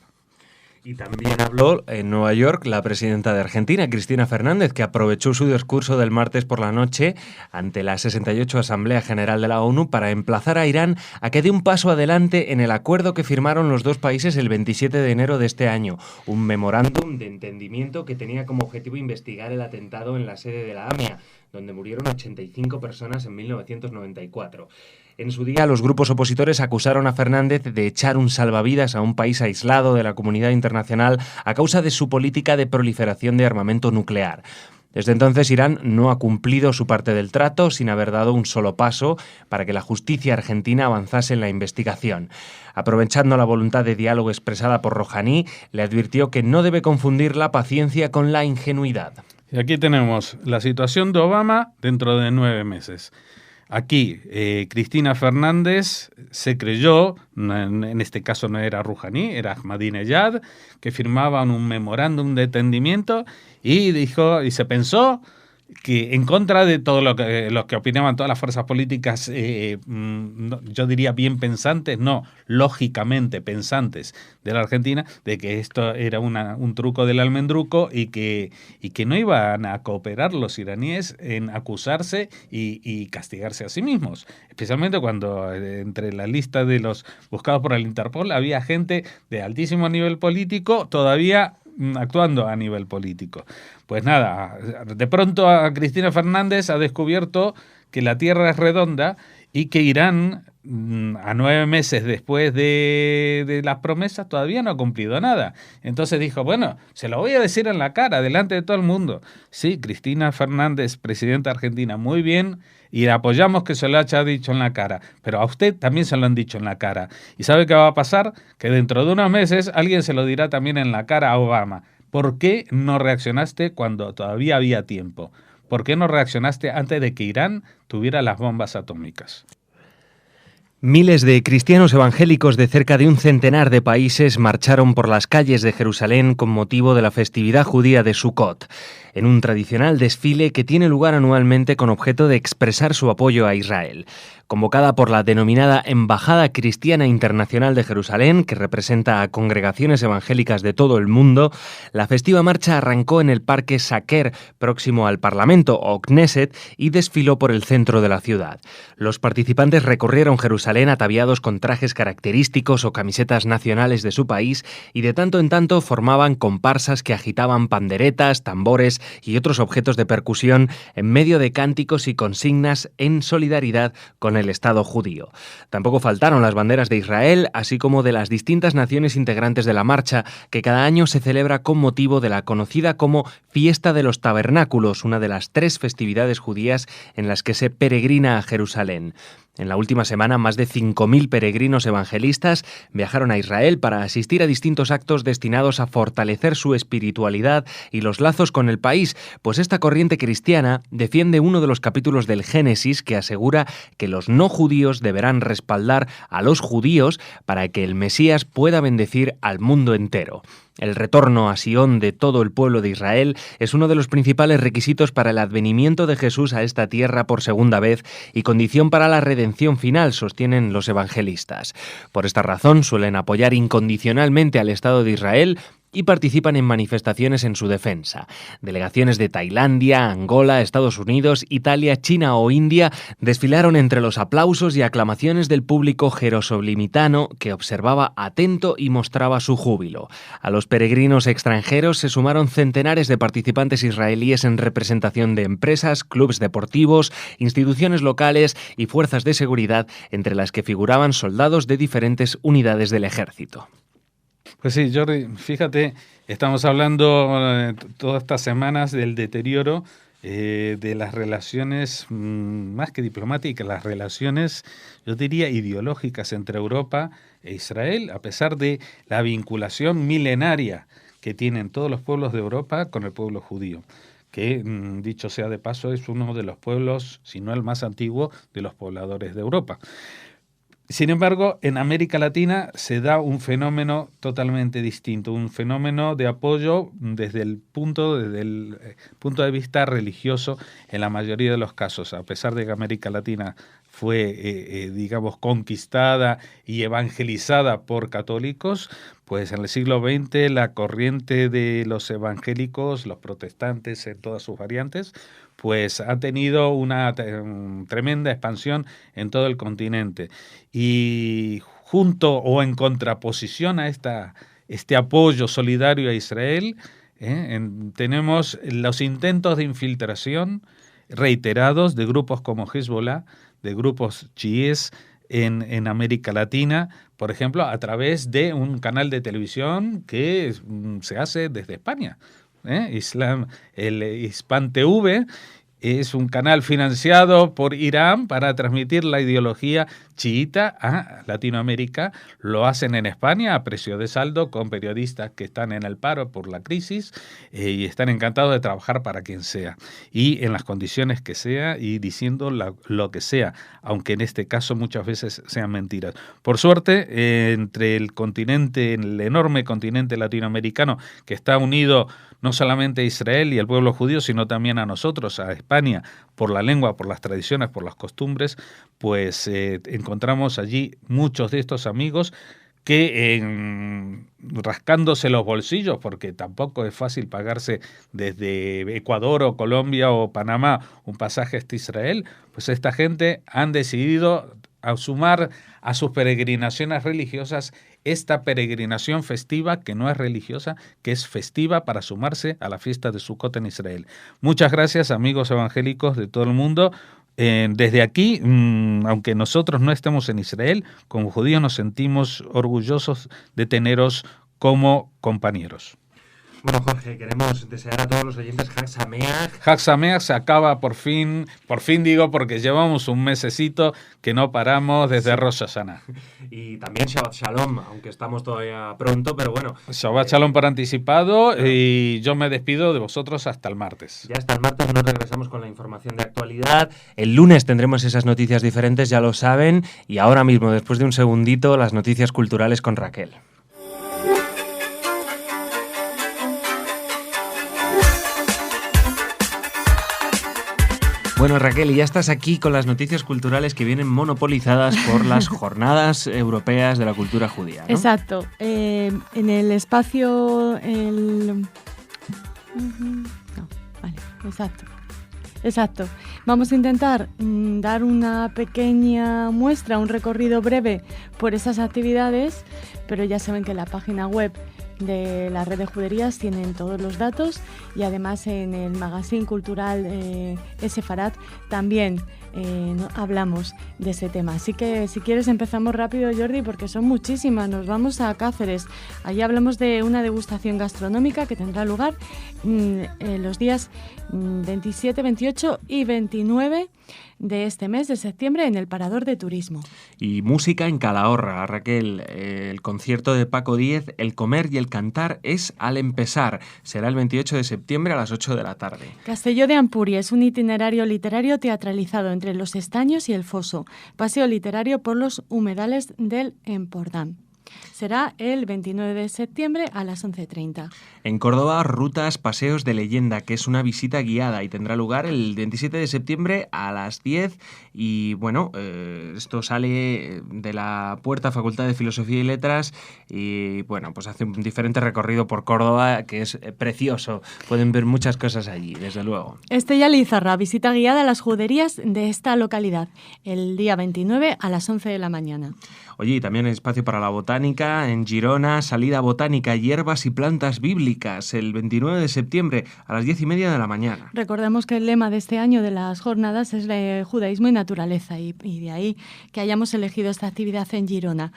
Y también habló en Nueva York la presidenta de Argentina, Cristina Fernández, que aprovechó su discurso del martes por la noche ante la 68 Asamblea General de la ONU para emplazar a Irán a que dé un paso adelante en el acuerdo que firmaron los dos países el 27 de enero de este año, un memorándum de entendimiento que tenía como objetivo investigar el atentado en la sede de la AMIA, donde murieron 85 personas en 1994. En su día, los grupos opositores acusaron a Fernández de echar un salvavidas a un país aislado de la comunidad internacional a causa de su política de proliferación de armamento nuclear. Desde entonces, Irán no ha cumplido su parte del trato sin haber dado un solo paso para que la justicia argentina avanzase en la investigación. Aprovechando la voluntad de diálogo expresada por Rouhani, le advirtió que no debe confundir la paciencia con la ingenuidad. Y aquí tenemos la situación de Obama dentro de 9 meses. Aquí, Cristina Fernández se creyó, en este caso no era Rouhani, era Ahmadinejad, que firmaban un memorándum de entendimiento y dijo, y se pensó que en contra de todo lo que opinaban todas las fuerzas políticas, yo diría bien pensantes, no, lógicamente pensantes de la Argentina, de que esto era un truco del almendruco y que no iban a cooperar los iraníes en acusarse y castigarse a sí mismos, especialmente cuando entre la lista de los buscados por el Interpol había gente de altísimo nivel político todavía actuando a nivel político. Pues nada, de pronto a Cristina Fernández ha descubierto que la Tierra es redonda y que Irán, a 9 meses después de las promesas, todavía no ha cumplido nada. Entonces dijo, bueno, se lo voy a decir en la cara, delante de todo el mundo. Sí, Cristina Fernández, presidenta argentina, muy bien, y apoyamos que se lo haya dicho en la cara, pero a usted también se lo han dicho en la cara. ¿Y sabe qué va a pasar? Que dentro de unos meses alguien se lo dirá también en la cara a Obama. ¿Por qué no reaccionaste cuando todavía había tiempo? ¿Por qué no reaccionaste antes de que Irán tuviera las bombas atómicas? Miles de cristianos evangélicos de cerca de un centenar de países marcharon por las calles de Jerusalén con motivo de la festividad judía de Sukkot. en un tradicional desfile que tiene lugar anualmente con objeto de expresar su apoyo a Israel. Convocada por la denominada Embajada Cristiana Internacional de Jerusalén, que representa a congregaciones evangélicas de todo el mundo, la festiva marcha arrancó en el Parque Saker, próximo al Parlamento, o Knesset, y desfiló por el centro de la ciudad. Los participantes recorrieron Jerusalén ataviados con trajes característicos o camisetas nacionales de su país, y de tanto en tanto formaban comparsas que agitaban panderetas, tambores y otros objetos de percusión en medio de cánticos y consignas en solidaridad con el Estado judío. Tampoco faltaron las banderas de Israel, así como de las distintas naciones integrantes de la marcha, que cada año se celebra con motivo de la conocida como Fiesta de los Tabernáculos, una de las 3 festividades judías en las que se peregrina a Jerusalén. En la última semana, más de 5.000 peregrinos evangelistas viajaron a Israel para asistir a distintos actos destinados a fortalecer su espiritualidad y los lazos con el país, pues esta corriente cristiana defiende uno de los capítulos del Génesis que asegura que los no judíos deberán respaldar a los judíos para que el Mesías pueda bendecir al mundo entero. El retorno a Sion de todo el pueblo de Israel es uno de los principales requisitos para el advenimiento de Jesús a esta tierra por segunda vez y condición para la redención final, sostienen los evangelistas. Por esta razón suelen apoyar incondicionalmente al Estado de Israel y participan en manifestaciones en su defensa. Delegaciones de Tailandia, Angola, Estados Unidos, Italia, China o India desfilaron entre los aplausos y aclamaciones del público jerosolimitano que observaba atento y mostraba su júbilo. A los peregrinos extranjeros se sumaron centenares de participantes israelíes en representación de empresas, clubes deportivos, instituciones locales y fuerzas de seguridad, entre las que figuraban soldados de diferentes unidades del ejército. Pues sí, Jordi, fíjate, estamos hablando todas estas semanas del deterioro de las relaciones, más que diplomáticas, las relaciones, yo diría, ideológicas entre Europa e Israel, a pesar de la vinculación milenaria que tienen todos los pueblos de Europa con el pueblo judío, que, dicho sea de paso, es uno de los pueblos, si no el más antiguo, de los pobladores de Europa. Sin embargo, en América Latina se da un fenómeno totalmente distinto, un fenómeno de apoyo desde el punto de vista religioso en la mayoría de los casos. A pesar de que América Latina fue, conquistada y evangelizada por católicos, pues en el siglo XX la corriente de los evangélicos, los protestantes en todas sus variantes, pues ha tenido una tremenda expansión en todo el continente. Y junto o en contraposición a este apoyo solidario a Israel, tenemos los intentos de infiltración reiterados de grupos como Hezbollah, de grupos chiíes en América Latina, por ejemplo, a través de un canal de televisión que se hace desde España. El Hispan TV es un canal financiado por Irán para transmitir la ideología chiita a Latinoamérica. Lo hacen en España a precio de saldo con periodistas que están en el paro por la crisis y están encantados de trabajar para quien sea y en las condiciones que sea y diciendo lo que sea, aunque en este caso muchas veces sean mentiras. Por suerte, entre el enorme continente latinoamericano que está unido no solamente a Israel y al pueblo judío, sino también a nosotros, a España, por la lengua, por las tradiciones, por las costumbres, pues encontramos allí muchos de estos amigos que rascándose los bolsillos, porque tampoco es fácil pagarse desde Ecuador o Colombia o Panamá un pasaje hasta Israel, pues esta gente han decidido sumar a sus peregrinaciones religiosas esta peregrinación festiva que no es religiosa, que es festiva para sumarse a la fiesta de Sukkot en Israel. Muchas gracias, amigos evangélicos de todo el mundo. Desde aquí, aunque nosotros no estemos en Israel, como judíos nos sentimos orgullosos de teneros como compañeros. Bueno, Jorge, queremos desear a todos los oyentes Hag Sameach. Hag Sameach se acaba por fin digo, porque llevamos un mesecito que no paramos desde Rosh Hashanah. Y también Shabbat Shalom, aunque estamos todavía pronto, pero bueno. Shabbat Shalom por anticipado, y yo me despido de vosotros hasta el martes. Ya hasta el martes nos regresamos con la información de actualidad. El lunes tendremos esas noticias diferentes, ya lo saben, y ahora mismo, después de un segundito, las noticias culturales con Raquel. Bueno, Raquel, y ya estás aquí con las noticias culturales que vienen monopolizadas por las Jornadas Europeas de la Cultura Judía, ¿no? Exacto. En el espacio... Exacto. Vamos a intentar dar una pequeña muestra, un recorrido breve por esas actividades, pero ya saben que en la página web de la red de juderías tienen todos los datos, y además en el magazine cultural Sefarad también hablamos de ese tema. Así que si quieres empezamos rápido, Jordi, porque son muchísimas. Nos vamos a Cáceres. Allí hablamos de una degustación gastronómica que tendrá lugar los días 27, 28 y 29 de este mes de septiembre en el Parador de Turismo. Y música en Calahorra, Raquel. El concierto de Paco Díez, El comer y el cantar es al empezar. Será el 28 de septiembre a las 8 de la tarde. Castelló de Ampuri es un itinerario literario teatralizado entre los estaños y el foso. Paseo literario por los humedales del Empordán. Será el 29 de septiembre a las 11:30. En Córdoba, Rutas Paseos de Leyenda, que es una visita guiada y tendrá lugar el 27 de septiembre a las 10. Y bueno, esto sale de la Puerta Facultad de Filosofía y Letras y bueno, pues hace un diferente recorrido por Córdoba que es precioso. Pueden ver muchas cosas allí, desde luego. Estella Lizarra, visita guiada a las juderías de esta localidad, el día 29 a las 11 de la mañana. Oye, y también hay espacio para la botánica en Girona, salida botánica, hierbas y plantas bíblicas, el 29 de septiembre a las 10:30 de la mañana. Recordemos que el lema de este año de las jornadas es judaísmo y naturaleza, y de ahí que hayamos elegido esta actividad en Girona.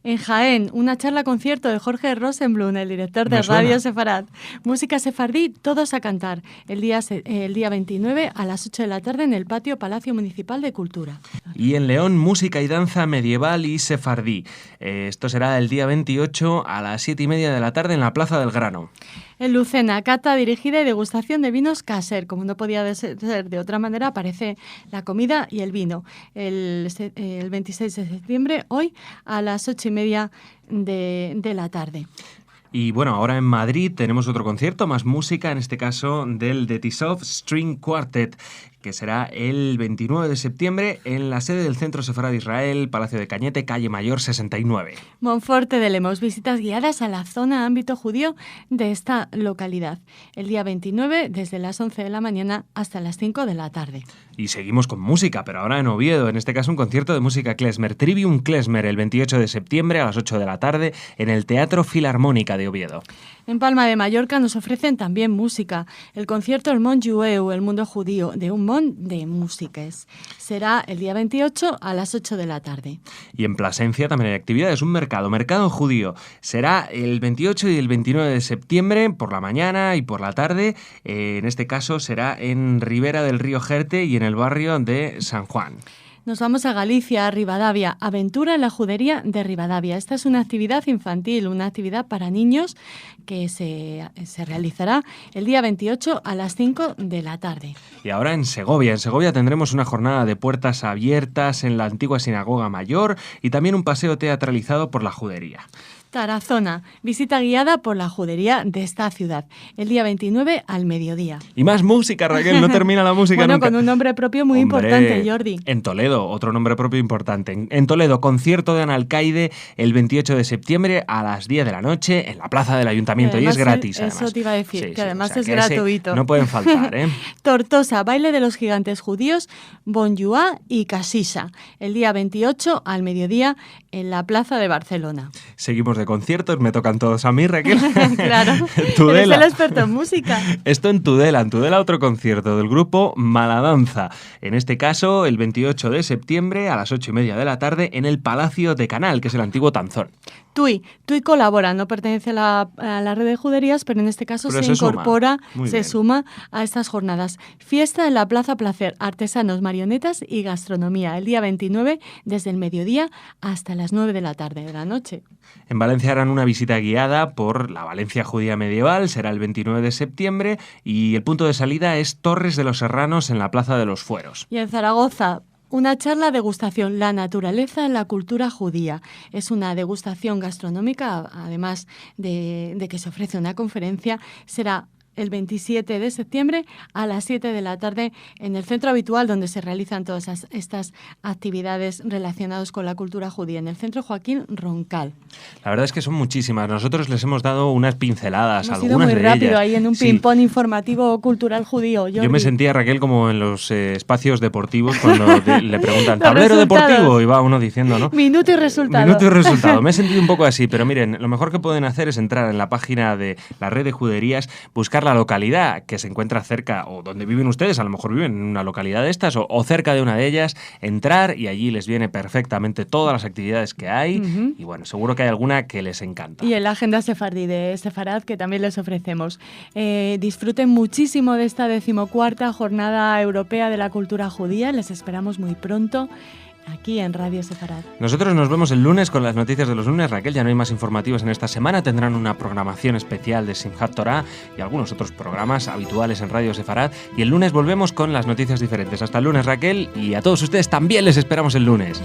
En Jaén, una charla-concierto de Jorge Rosenblum, el director de Radio Sefarad. Música sefardí, todos a cantar, el día 29 a las 8 de la tarde en el patio Palacio Municipal de Cultura. Y en León, música y danza medieval y sefardí. Esto será el día 28 a las 7:30 de la tarde en la Plaza del Grano. En Lucena, cata dirigida y degustación de vinos caser. Como no podía ser de otra manera, aparece la comida y el vino. El 26 de septiembre, hoy, a las 8:30 de la tarde. Y bueno, ahora en Madrid tenemos otro concierto, más música, en este caso del The Tisov String Quartet, que será el 29 de septiembre en la sede del Centro Sefarad de Israel, Palacio de Cañete, calle Mayor 69. Monforte de Lemos, visitas guiadas a la zona ámbito judío de esta localidad. El día 29, desde las 11 de la mañana hasta las 5 de la tarde. Y seguimos con música, pero ahora en Oviedo, en este caso un concierto de música klezmer, Trivium Klezmer, el 28 de septiembre a las 8 de la tarde en el Teatro Filarmónica de Oviedo. En Palma de Mallorca nos ofrecen también música. El concierto El Món Jueu, el mundo judío, de un món de músicas. Será el día 28 a las 8 de la tarde. Y en Plasencia también hay actividades, un mercado judío. Será el 28 y el 29 de septiembre por la mañana y por la tarde. En este caso será en Ribera del Río Jerte y en el barrio de San Juan. Nos vamos a Galicia, a Ribadavia, Aventura en la Judería de Ribadavia. Esta es una actividad infantil, una actividad para niños que se realizará el día 28 a las 5 de la tarde. Y ahora en Segovia tendremos una jornada de puertas abiertas en la antigua Sinagoga Mayor y también un paseo teatralizado por la judería. Tarazona, visita guiada por la judería de esta ciudad, el día 29 al mediodía. Y más música, Raquel, no termina la música bueno, nunca. Con un nombre propio muy importante, Jordi. En Toledo, otro nombre propio importante. En Toledo, concierto de Analcaide el 28 de septiembre a las 10 de la noche en la plaza del Ayuntamiento y es gratis, además. Eso te iba a decir, sí, que además o sea, es que gratuito. No pueden faltar, ¿eh? Tortosa, baile de los gigantes judíos, Bonjour y Casisa, el día 28 al mediodía en la plaza de Barcelona. Seguimos de conciertos, me tocan todos a mí, Raquel. Claro, Tudela. eres el experto en música. Esto en Tudela otro concierto del grupo Maladanza. En este caso, el 28 de septiembre a las 8:30 de la tarde en el Palacio de Canal, que es el antiguo Tanzón. TUI colabora, no pertenece a la red de juderías, pero en este caso se incorpora, se suma a estas jornadas. Fiesta en la Plaza Placer, artesanos, marionetas y gastronomía, el día 29 desde el mediodía hasta las 9 de la tarde de la noche. En Valencia harán una visita guiada por la Valencia judía medieval, será el 29 de septiembre y el punto de salida es Torres de los Serranos en la Plaza de los Fueros. Y en Zaragoza, una charla degustación, la naturaleza en la cultura judía. Es una degustación gastronómica, además de que se ofrece una conferencia, será el 27 de septiembre a las 7 de la tarde en el centro habitual donde se realizan todas estas actividades relacionadas con la cultura judía, en el Centro Joaquín Roncal. La verdad es que son muchísimas. Nosotros les hemos dado unas pinceladas, hemos algunas ido muy rápido ellas. Ahí en un ping-pong informativo cultural judío. Jordi. Yo me sentía, Raquel, como en los espacios deportivos cuando le preguntan tablero deportivo y va uno diciendo, ¿no? Minuto y resultado. Minuto y resultado. Me he sentido un poco así, pero miren, lo mejor que pueden hacer es entrar en la página de la red de juderías, buscar la localidad que se encuentra cerca o donde viven ustedes, a lo mejor viven en una localidad de estas o cerca de una de ellas, entrar y allí les viene perfectamente todas las actividades que hay y bueno, seguro que hay alguna que les encanta. Y en la agenda sefardí de Sefarad que también les ofrecemos. Disfruten muchísimo de esta 14ª Jornada Europea de la Cultura Judía. Les esperamos muy pronto aquí en Radio Sefarad. Nosotros nos vemos el lunes con las noticias de los lunes. Raquel, ya no hay más informativos en esta semana. Tendrán una programación especial de Simchat Torah y algunos otros programas habituales en Radio Sefarad. Y el lunes volvemos con las noticias diferentes. Hasta el lunes, Raquel, y a todos ustedes también les esperamos el lunes.